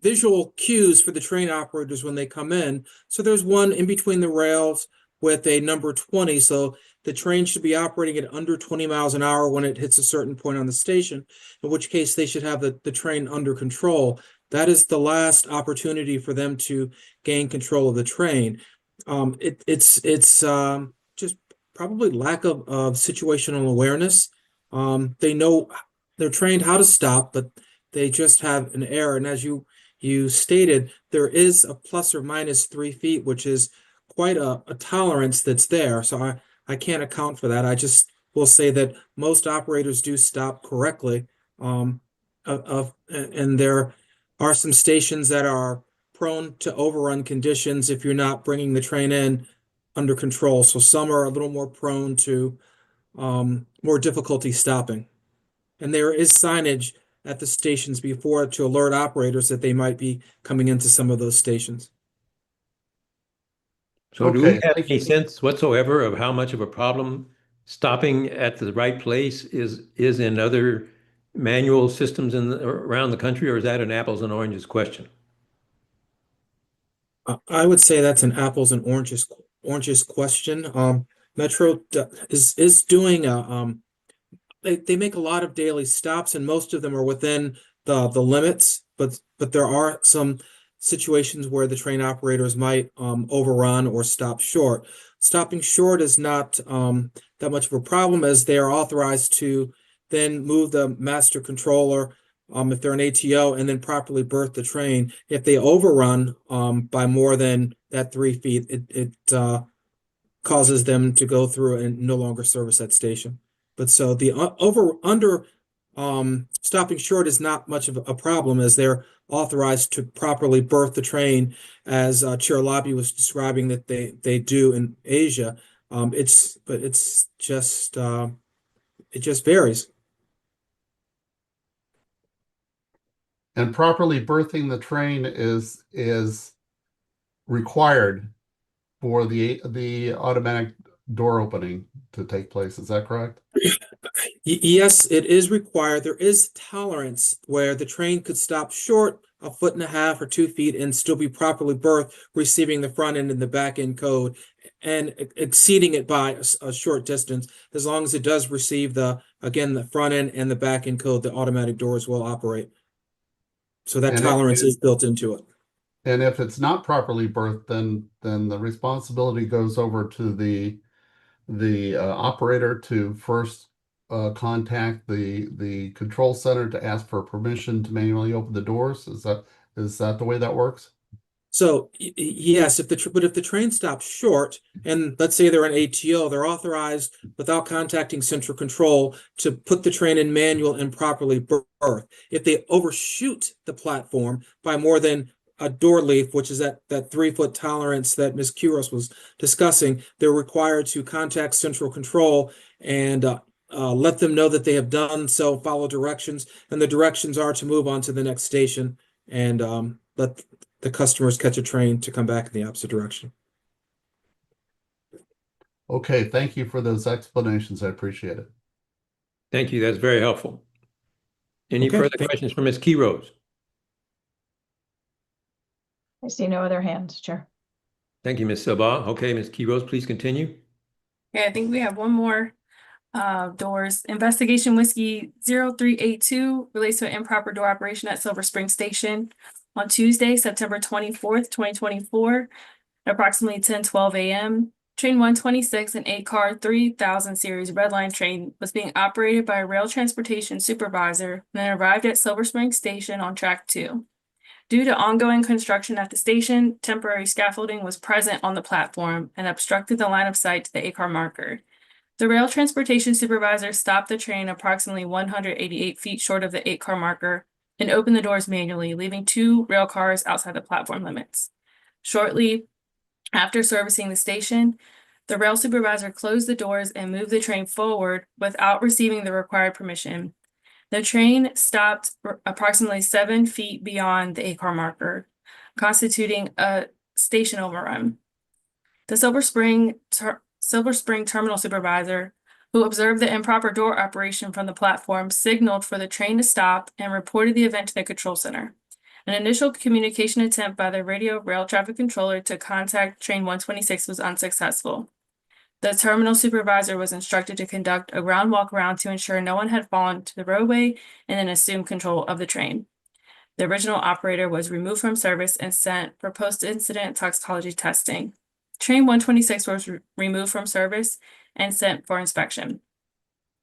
visual cues for the train operators when they come in. So there's one in between the rails with a number 20. So the train should be operating at under 20 miles an hour when it hits a certain point on the station, in which case they should have the train under control. That is the last opportunity for them to gain control of the train. It's just probably lack of situational awareness. They know they're trained how to stop, but they just have an error. And as you stated, there is a plus or minus 3 feet, which is quite a tolerance that's there. So I can't account for that. I just will say that most operators do stop correctly. And there are some stations that are prone to overrun conditions if you're not bringing the train in under control. So some are a little more prone to more difficulty stopping. And there is signage at the stations before to alert operators that they might be coming into some of those stations. So do we Okay, have thank any you. sense whatsoever of how much of a problem stopping at the right place is in other manual systems around the country, or is that an apples and oranges question? I would say that's an apples and oranges question. Metro is doing they make a lot of daily stops, and most of them are within the limits, but there are some situations where the train operators might overrun or stop short. Stopping short is not that much of a problem, as they are authorized to then move the master controller if they're an ATO, and then properly berth the train. If they overrun by more than that 3 feet, it causes them to go through and no longer service that station. But so the stopping short is not much of a problem, as they're authorized to properly berth the train, as Chair Lobby was describing that they do in Asia. It just varies. And properly berthing the train is required for the automatic door opening to take place. Is that correct? Yes, it is required. There is tolerance where the train could stop short 1.5 feet or 2 feet and still be properly berthed, receiving the front end and the back end code, and exceeding it by a short distance. As long as it does receive the front end and the back end code, the automatic doors will operate. So that tolerance is built into it. And if it's not properly berthed, then the responsibility goes over to the operator to first contact the control center to ask for permission to manually open the doors. Is that the way that works? So yes, if the train stops short, and let's say they're an ATO, they're authorized without contacting central control to put the train in manual and properly berth. If they overshoot the platform by more than a door leaf, which is that 3-foot tolerance that Ms. Kuros was discussing, they're required to contact central control and let them know that they have done so, follow directions, and the directions are to move on to the next station and let the customers catch a train to come back in the opposite direction. Okay, thank you for those explanations. I appreciate it. Thank you. That's very helpful. Any Okay, further questions for Ms. Kuros? I see no other hands, Chair. Thank you, Ms. Silva. Okay, Ms. Kuros, please continue. Okay, I think we have one more. Doors. Investigation Whiskey 0382 relates to an improper door operation at Silver Spring Station on Tuesday, September 24th, 2024, at approximately 10:12 a.m. Train 126, an 8-car 3000 series Red Line train, was being operated by a rail transportation supervisor and then arrived at Silver Spring Station on track 2. Due to ongoing construction at the station, temporary scaffolding was present on the platform and obstructed the line of sight to the 8-car marker. The rail transportation supervisor stopped the train approximately 188 feet short of the 8-car marker and opened the doors manually, leaving 2 rail cars outside the platform limits. Shortly after servicing the station, the rail supervisor closed the doors and moved the train forward without receiving the required permission. The train stopped approximately 7 feet beyond the eight-car marker, constituting a station overrun. The Silver Spring terminal supervisor, who observed the improper door operation from the platform, signaled for the train to stop and reported the event to the control center. An initial communication attempt by the radio rail traffic controller to contact train 126 was unsuccessful. The terminal supervisor was instructed to conduct a ground walk around to ensure no one had fallen to the roadway and then assume control of the train. The original operator was removed from service and sent for post-incident toxicology testing. Train 126 was removed from service and sent for inspection.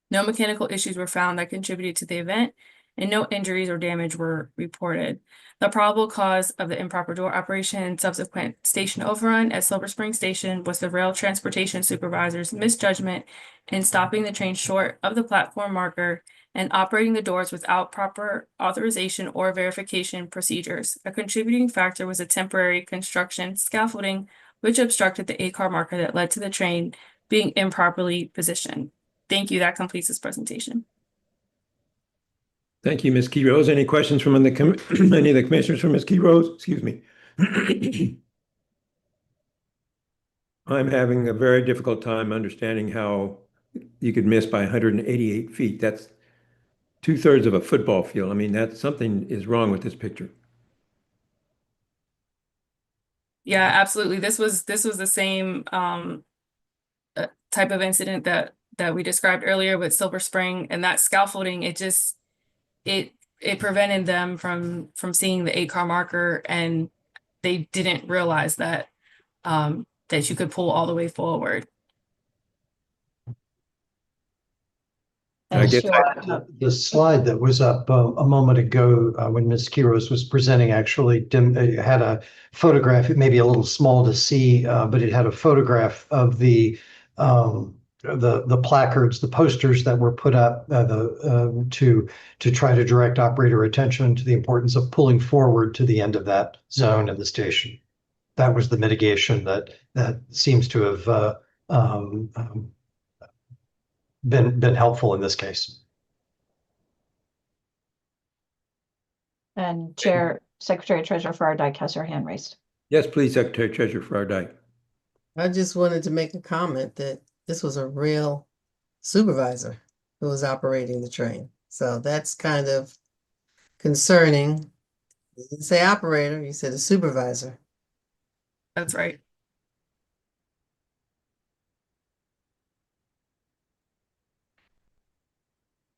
No mechanical issues were found that contributed to the event, and no injuries or damage were reported. The probable cause of the improper door operation and subsequent station overrun at Silver Spring Station was the rail transportation supervisor's misjudgment in stopping the train short of the platform marker and operating the doors without proper authorization or verification procedures. A contributing factor was a temporary construction scaffolding which obstructed the eight-car marker that led to the train being improperly positioned. Thank you. That completes this presentation. Thank you, Ms. Key Rose. Any questions from any of the commissioners for Ms. Key Rose? Excuse me. I'm having a very difficult time understanding how you could miss by 188 feet. That's 2/3 of a football field. I mean, something is wrong with this picture. Yeah, absolutely. This was the same type of incident that we described earlier with Silver Spring, and that scaffolding, it prevented them from seeing the eight-car marker, and they didn't realize that that you could pull all the way forward. I guess The slide that was up a moment ago when Ms. Quiroz was presenting actually had a photograph. It may be a little small to see, but it had a photograph of the placards, the posters that were put up to try to direct operator attention to the importance of pulling forward to the end of that zone of the station. That was the mitigation that seems to have been helpful in this case. And Chair, Secretary Treasurer Farrar Dyke has her hand raised. Yes, please, Secretary Treasurer Farrar Dyke. I just wanted to make a comment that this was a real supervisor who was operating the train. So that's kind of concerning. You didn't say operator, you said a supervisor. That's right.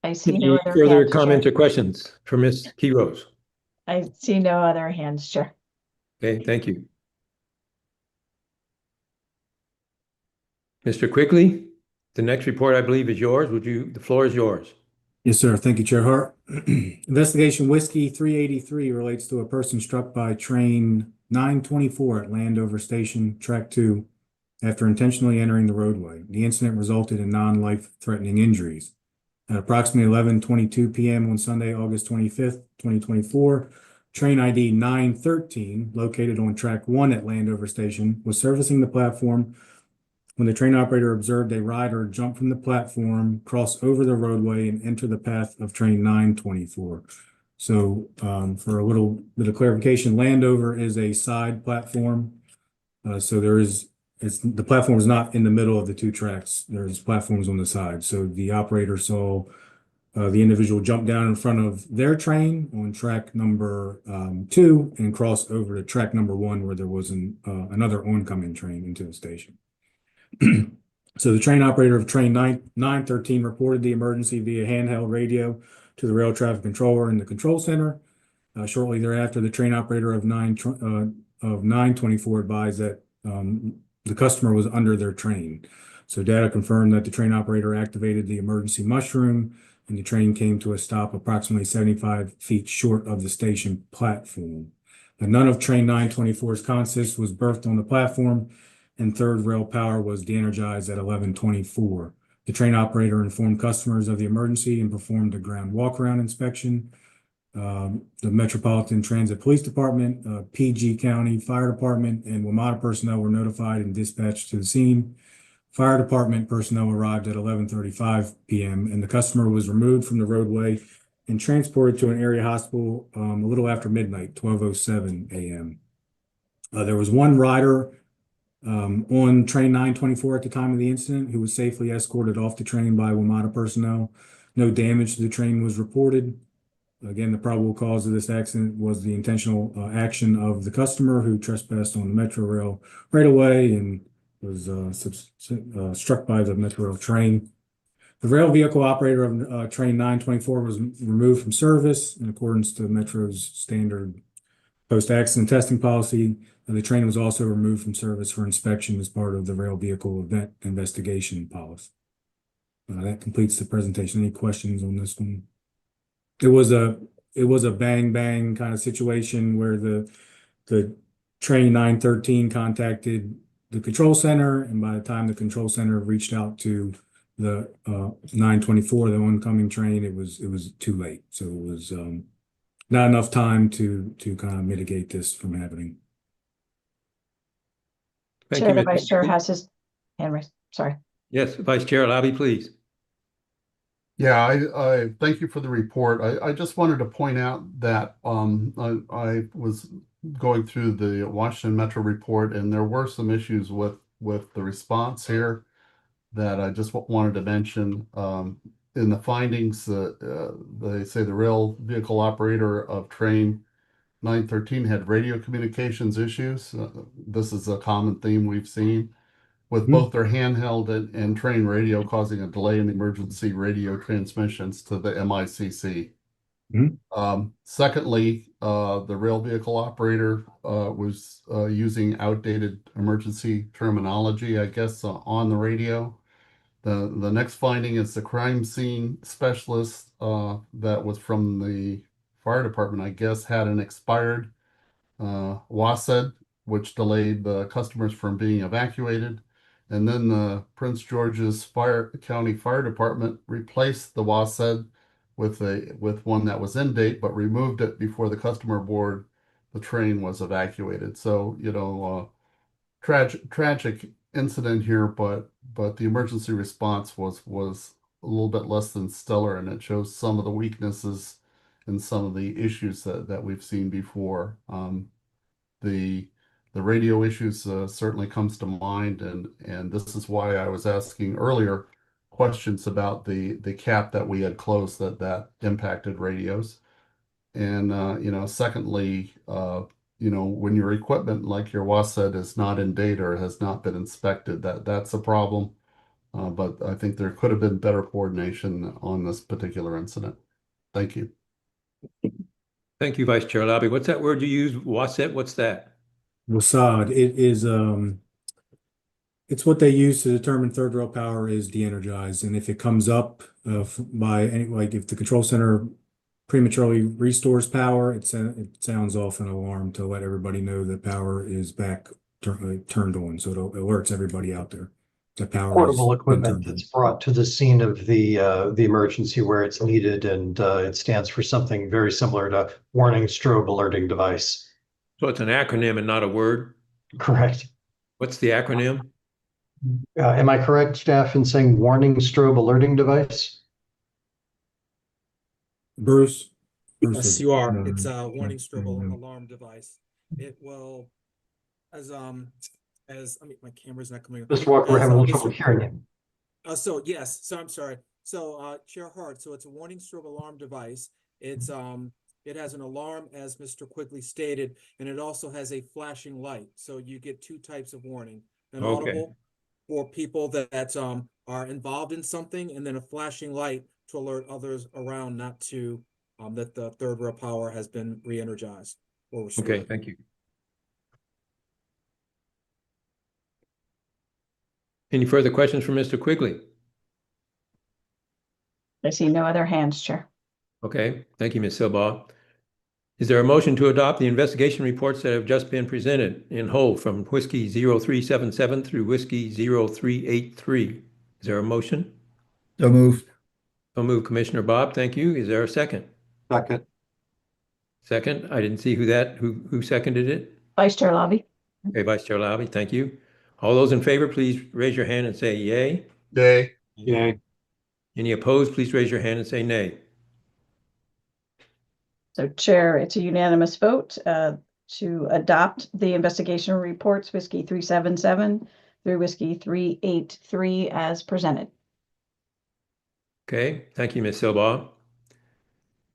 I see Any no other further hands, comments Chair. or questions for Ms. Key Rose? I see no other hands, Chair. Okay, thank you. Mr. Quigley, the next report I believe is yours. The floor is yours. Yes, sir. Thank you, Chair Hart. Investigation Whiskey 383 relates to a person struck by train 924 at Landover Station, track 2, after intentionally entering the roadway. The incident resulted in non-life-threatening injuries. At approximately 11:22 p.m. on Sunday, August 25th, 2024, train ID 913, located on track 1 at Landover Station, was servicing the platform when the train operator observed a rider jump from the platform, cross over the roadway, and enter the path of train 924. So for a little bit of clarification, Landover is a side platform. So the platform is not in the middle of the two tracks. There's platforms on the side. So the operator saw the individual jump down in front of their train on track number 2 and cross over to track number 1 where there was another oncoming train into the station. So the train operator of train 913 reported the emergency via handheld radio to the rail traffic controller in the control center. Shortly thereafter, the train operator of 924 advised that the customer was under their train. So data confirmed that the train operator activated the emergency mushroom and the train came to a stop approximately 75 feet short of the station platform. None of train 924's consist was berthed on the platform, and third rail power was de-energized at 11:24. The train operator informed customers of the emergency and performed a ground walk-around inspection. The Metropolitan Transit Police Department, PG County Fire Department, and WMATA personnel were notified and dispatched to the scene. Fire department personnel arrived at 11:35 p.m. and the customer was removed from the roadway and transported to an area hospital a little after midnight, 12:07 a.m. There was one rider on train 924 at the time of the incident who was safely escorted off the train by WMATA personnel. No damage to the train was reported. Again, the probable cause of this accident was the intentional action of the customer who trespassed on the Metro Rail right away and was struck by the Metro Rail train. The rail vehicle operator of train 924 was removed from service in accordance to Metro's standard post-accident testing policy. The train was also removed from service for inspection as part of the rail vehicle event investigation policy. That completes the presentation. Any questions on this one? It was a bang bang kind of situation where the train 913 contacted the control center, and by the time the control center reached out to the 924, the oncoming train, it was too late. So it was not enough time to kind of mitigate this from happening. Thank Chair, you, the Mr. Vice Chair Quigley. has his hand raised. Sorry. Yes, Vice Chair Labby, please. Yeah, I thank you for the report. I just wanted to point out that I was going through the Washington Metro report, and there were some issues with the response here that I just wanted to mention. In the findings, they say the rail vehicle operator of train 913 had radio communications issues. This is a common theme we've seen with both their handheld and train radio, causing a delay in emergency radio transmissions to the MICC. Secondly, the rail vehicle operator was using outdated emergency terminology, I guess, on the radio. The next finding is the crime scene specialist that was from the fire department, I guess, had an expired WASED, which delayed the customers from being evacuated. And then the Prince George's County Fire Department replaced the WASED with one that was in date, but removed it before the customer board the train was evacuated. So, tragic incident here, but the emergency response was a little bit less than stellar, and it shows some of the weaknesses and some of the issues that we've seen before. The radio issues certainly comes to mind, and this is why I was asking earlier questions about the cap that we had closed that impacted radios. And secondly, when your equipment like your WASED is not in date or has not been inspected, that's a problem. But I think there could have been better coordination on this particular incident. Thank you. Thank you, Vice Chair Labby. What's that word you use? WASET? What's that? WASAD. It is it's what they use to determine third rail power is de-energized, and if it comes up by any, like if the control center prematurely restores power, it sounds off an alarm to let everybody know that power is back turned on, so it alerts everybody out there that power Portable has been equipment turned on. that's brought to the scene of the emergency where it's needed, and it stands for something very similar to warning strobe alerting device. So it's an acronym and not a word? Correct. What's the acronym? Am I correct, staff, in saying warning strobe alerting device? Bruce? Yes, you are. It's a warning strobe alarm device. It will, as I mean, my camera's not coming. Mr. Walker, we're having a little trouble hearing you. So I'm sorry. So Chair Hart, so it's a warning strobe alarm device. It's it has an alarm, as Mr. Quigley stated, and it also has a flashing light. So you get two types of warning: an audible for people that are involved in something, and then a flashing light to alert others around not to that the third rail power has been re-energized or restored. Okay, thank you. Any further questions for Mr. Quigley? I see no other hands, Chair. Okay, thank you, Ms. Silbaugh. Is there a motion to adopt the investigation reports that have just been presented in whole from Whiskey 0377 through Whiskey 0383? Is there a motion? So moved. So moved, Commissioner Bob. Thank you. Is there a second? Second. Second. I didn't see who seconded it. Vice Chair Labby. Okay, Vice Chair Labby. Thank you. All those in favor, please raise your hand and say yay. Yay. Yay. Any opposed, please raise your hand and say nay. So Chair, it's a unanimous vote to adopt the investigation reports, Whiskey 377 through Whiskey 383 as presented. Okay, thank you, Ms. Silbaugh.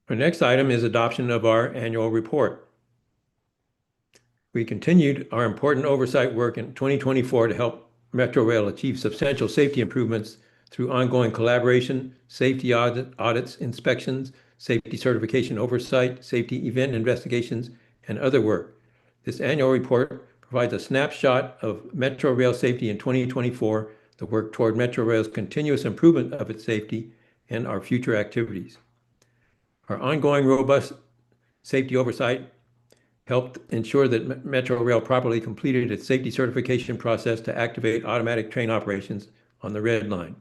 Our next item is adoption of our annual report. We continued our important oversight work in 2024 to help Metro Rail achieve substantial safety improvements through ongoing collaboration, safety audits, inspections, safety certification oversight, safety event investigations, and other work. This annual report provides a snapshot of Metro Rail safety in 2024, the work toward Metro Rail's continuous improvement of its safety, and our future activities. Our ongoing robust safety oversight helped ensure that Metro Rail properly completed its safety certification process to activate automatic train operations on the Red Line.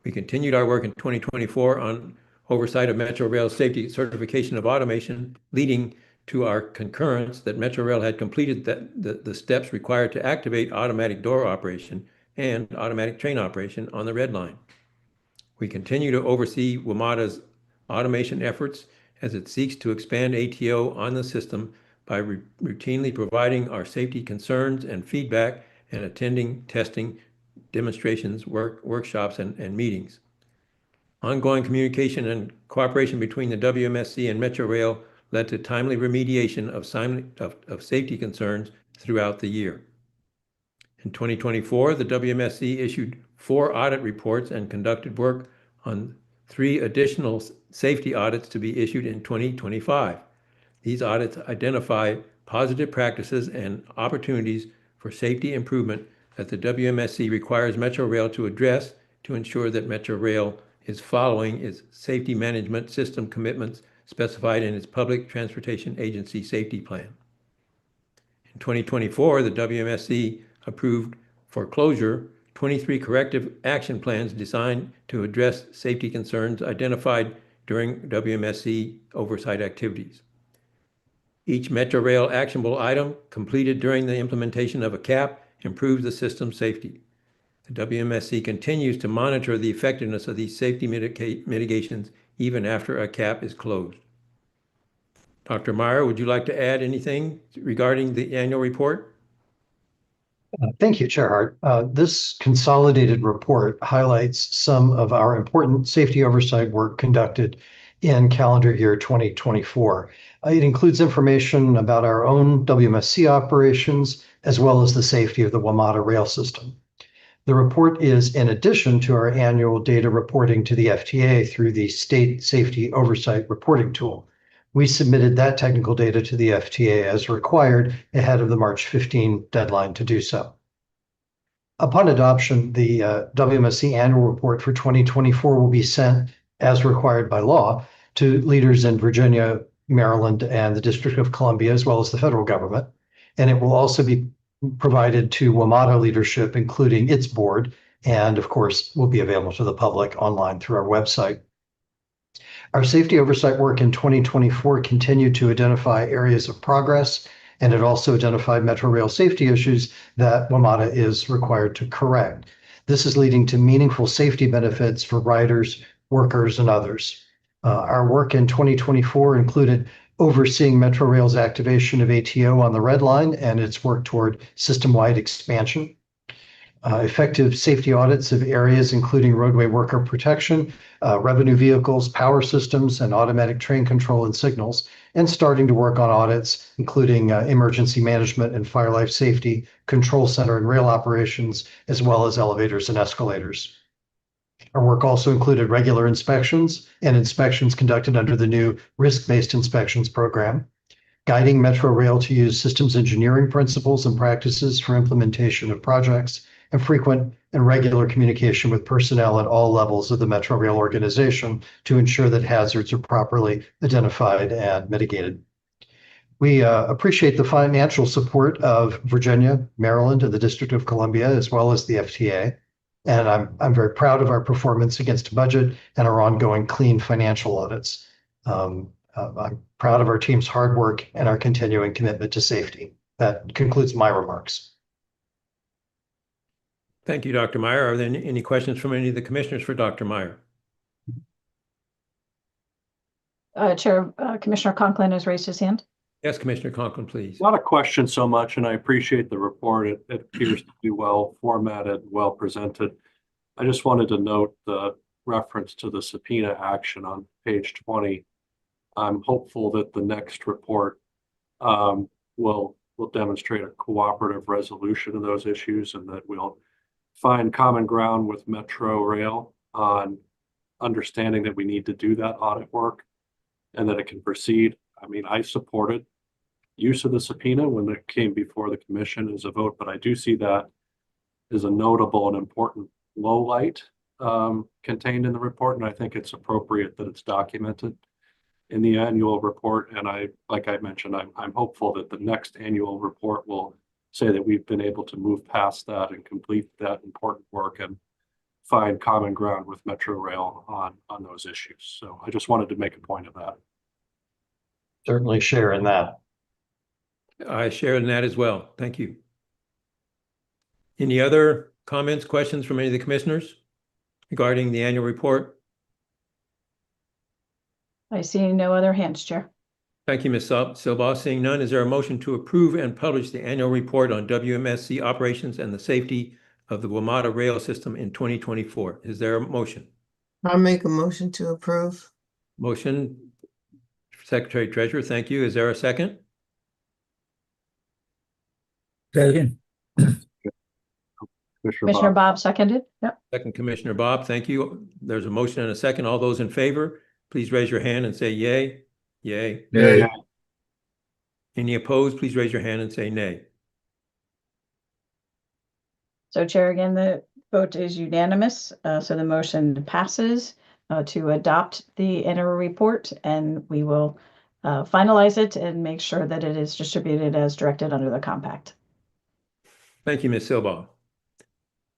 We continued our work in 2024 on oversight of Metro Rail's safety certification of automation, leading to our concurrence that Metro Rail had completed the steps required to activate automatic door operation and automatic train operation on the Red Line. We continue to oversee WMATA's automation efforts as it seeks to expand ATO on the system by routinely providing our safety concerns and feedback and attending testing, demonstrations, workshops, and meetings. Ongoing communication and cooperation between the WMSC and Metro Rail led to timely remediation of safety concerns throughout the year. In 2024, the WMSC issued 4 audit reports and conducted work on 3 additional safety audits to be issued in 2025. These audits identify positive practices and opportunities for safety improvement that the WMSC requires Metro Rail to address to ensure that Metro Rail is following its safety management system commitments specified in its Public Transportation Agency Safety Plan. In 2024, the WMSC approved for closure 23 corrective action plans designed to address safety concerns identified during WMSC oversight activities. Each Metro Rail actionable item completed during the implementation of a cap improves the system's safety. The WMSC continues to monitor the effectiveness of these safety mitigations even after a cap is closed. Dr. Meyer, would you like to add anything regarding the annual report? Thank you, Chair Hart. This consolidated report highlights some of our important safety oversight work conducted in calendar year 2024. It includes information about our own WMSC operations, as well as the safety of the WMATA rail system. The report is in addition to our annual data reporting to the FTA through the State Safety Oversight Reporting Tool. We submitted that technical data to the FTA as required ahead of the March 15 deadline to do so. Upon adoption, the WMSC annual report for 2024 will be sent, as required by law, to leaders in Virginia, Maryland, and the District of Columbia, as well as the federal government. And it will also be provided to WMATA leadership, including its board, and of course, will be available to the public online through our website. Our safety oversight work in 2024 continued to identify areas of progress, and it also identified Metro Rail safety issues that WMATA is required to correct. This is leading to meaningful safety benefits for riders, workers, and others. Our work in 2024 included overseeing Metro Rail's activation of ATO on the Red Line and its work toward system-wide expansion. Effective safety audits of areas including roadway worker protection, revenue vehicles, power systems, and automatic train control and signals, and starting to work on audits including emergency management and fire life safety, control center and rail operations, as well as elevators and escalators. Our work also included regular inspections and inspections conducted under the new risk-based inspections program, guiding Metro Rail to use systems engineering principles and practices for implementation of projects, and frequent and regular communication with personnel at all levels of the Metro Rail organization to ensure that hazards are properly identified and mitigated. We appreciate the financial support of Virginia, Maryland, and the District of Columbia, as well as the FTA. And I'm very proud of our performance against budget and our ongoing clean financial audits. I'm proud of our team's hard work and our continuing commitment to safety. That concludes my remarks. Thank you, Dr. Meyer. Are there any questions from any of the commissioners for Dr. Meyer? Commissioner Conklin has raised his hand. Yes, Commissioner Conklin, please. A lot of questions so much, and I appreciate the report. It appears to be well formatted, well presented. I just wanted to note the reference to the subpoena action on page 20. I'm hopeful that the next report will demonstrate a cooperative resolution of those issues, and that we'll find common ground with Metro Rail on understanding that we need to do that audit work and that it can proceed. I mean, I supported use of the subpoena when it came before the commission as a vote, but I do see that as a notable and important low light contained in the report, and I think it's appropriate that it's documented in the annual report. And like I mentioned, I'm hopeful that the next annual report will say that we've been able to move past that and complete that important work and find common ground with Metro Rail on those issues. So I just wanted to make a point of that. Certainly share in that. I share in that as well. Thank you. Any other comments, questions from any of the commissioners regarding the annual report? I see no other hands, Chair. Thank you, Ms. Silbaugh. Seeing none, is there a motion to approve and publish the annual report on WMSC operations and the safety of the WMATA rail system in 2024? Is there a motion? I'll make a motion to approve. Motion, Secretary Treasurer, thank you. Is there a second? Second. Commissioner Bob seconded. Yep. Second, Commissioner Bob, thank you. There's a motion and a second. All those in favor, please raise your hand and say yay. Yay. Yay. Any opposed, please raise your hand and say nay. So Chair, again, the vote is unanimous. So the motion passes to adopt the annual report, and we will finalize it and make sure that it is distributed as directed under the compact. Thank you, Ms. Silbaugh.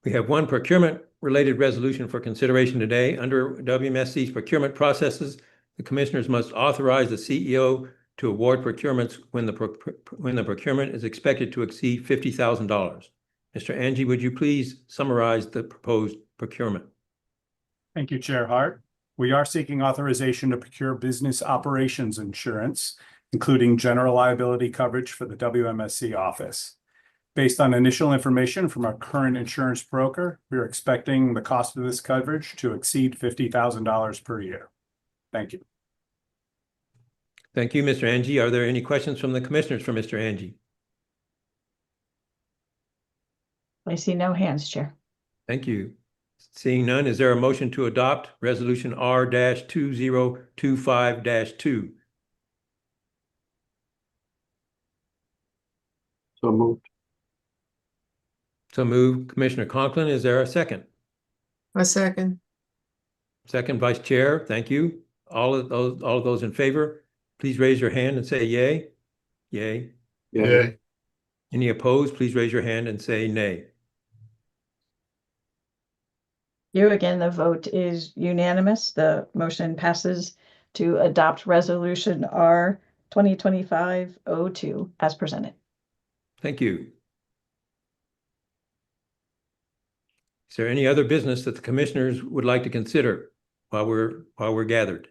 We have one procurement-related resolution for consideration today. Under WMSC's procurement processes, the commissioners must authorize the CEO to award procurements when the procurement is expected to exceed $50,000. Mr. Angie, would you please summarize the proposed procurement? Thank you, Chair Hart. We are seeking authorization to procure business operations insurance, including general liability coverage for the WMSC office. Based on initial information from our current insurance broker, we are expecting the cost of this coverage to exceed $50,000 per year. Thank you. Thank you, Mr. Angie. Are there any questions from the commissioners for Mr. Angie? I see no hands, Chair. Thank you. Seeing none, is there a motion to adopt Resolution R-2025-2? So moved. So moved. Commissioner Conklin, is there a second? A second. Second, Vice Chair, thank you. All of those in favor, please raise your hand and say yay. Yay. Yay. Any opposed, please raise your hand and say nay. You again, the vote is unanimous. The motion passes to adopt Resolution R 2025-02 as presented. Thank you. Is there any other business that the commissioners would like to consider while we're gathered?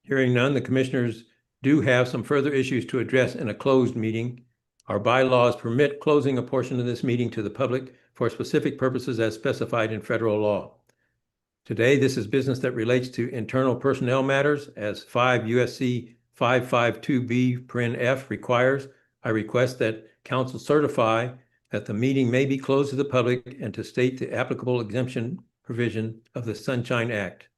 Hearing none, the commissioners do have some further issues to address in a closed meeting. Our bylaws permit closing a portion of this meeting to the public for specific purposes as specified in federal law. Today, this is business that relates to internal personnel matters as 5 U.S.C. 552B(f) requires. I request that council certify that the meeting may be closed to the public and to state the applicable exemption provision of the Sunshine Act.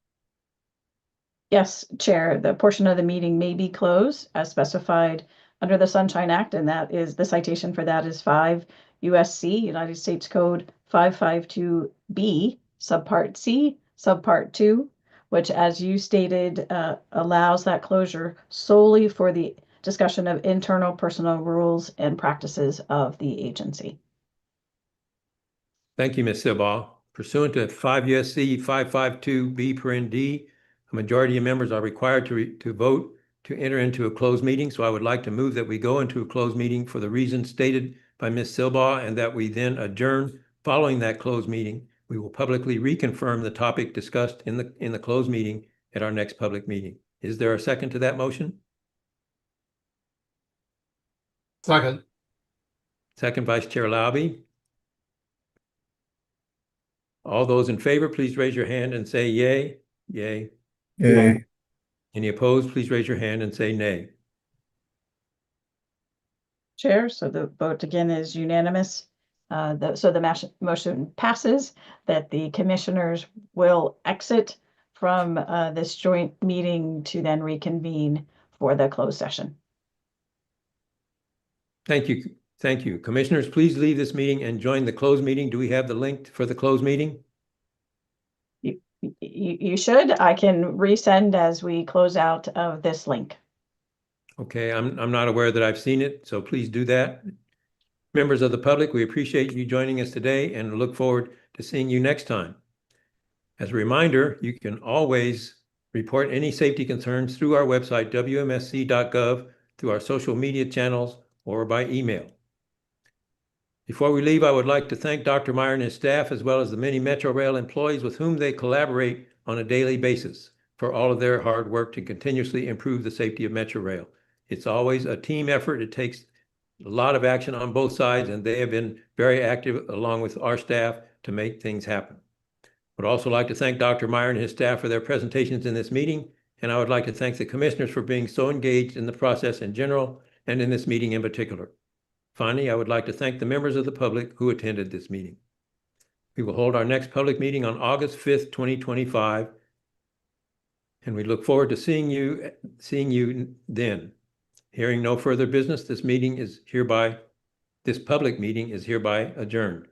Yes, Chair, the portion of the meeting may be closed as specified under the Sunshine Act, and that is the citation for that is 5 U.S.C. United States Code 552B, subpart C, subpart 2, which, as you stated, allows that closure solely for the discussion of internal personnel rules and practices of the agency. Thank you, Ms. Silbaugh. Pursuant to 5 U.S.C. 552B(d), a majority of members are required to vote to enter into a closed meeting. So I would like to move that we go into a closed meeting for the reasons stated by Ms. Silbaugh, and that we then adjourn following that closed meeting We will publicly reconfirm the topic discussed in the closed meeting at our next public meeting. Is there a second to that motion? Second. Second, Vice Chair Laube. All those in favor, please raise your hand and say yay. Yay. Yay. Any opposed, please raise your hand and say nay. Chair, so the vote again is unanimous. So the motion passes that the commissioners will exit from this joint meeting to then reconvene for the closed session. Thank you. Thank you. Commissioners, please leave this meeting and join the closed meeting. Do we have the link for the closed meeting? You should. I can resend as we close out of this link. Okay, I'm not aware that I've seen it, so please do that. Members of the public, we appreciate you joining us today and look forward to seeing you next time. As a reminder, you can always report any safety concerns through our website, wmsc.gov, through our social media channels, or by email. Before we leave, I would like to thank Dr. Meyer and his staff, as well as the many Metro Rail employees with whom they collaborate on a daily basis, for all of their hard work to continuously improve the safety of Metro Rail. It's always a team effort. It takes a lot of action on both sides, and they have been very active along with our staff to make things happen. I would also like to thank Dr. Meyer and his staff for their presentations in this meeting, and I would like to thank the commissioners for being so engaged in the process in general and in this meeting in particular. Finally, I would like to thank the members of the public who attended this meeting. We will hold our next public meeting on August 5th, 2025, and we look forward to seeing you then. Hearing no further business, this public meeting is hereby adjourned.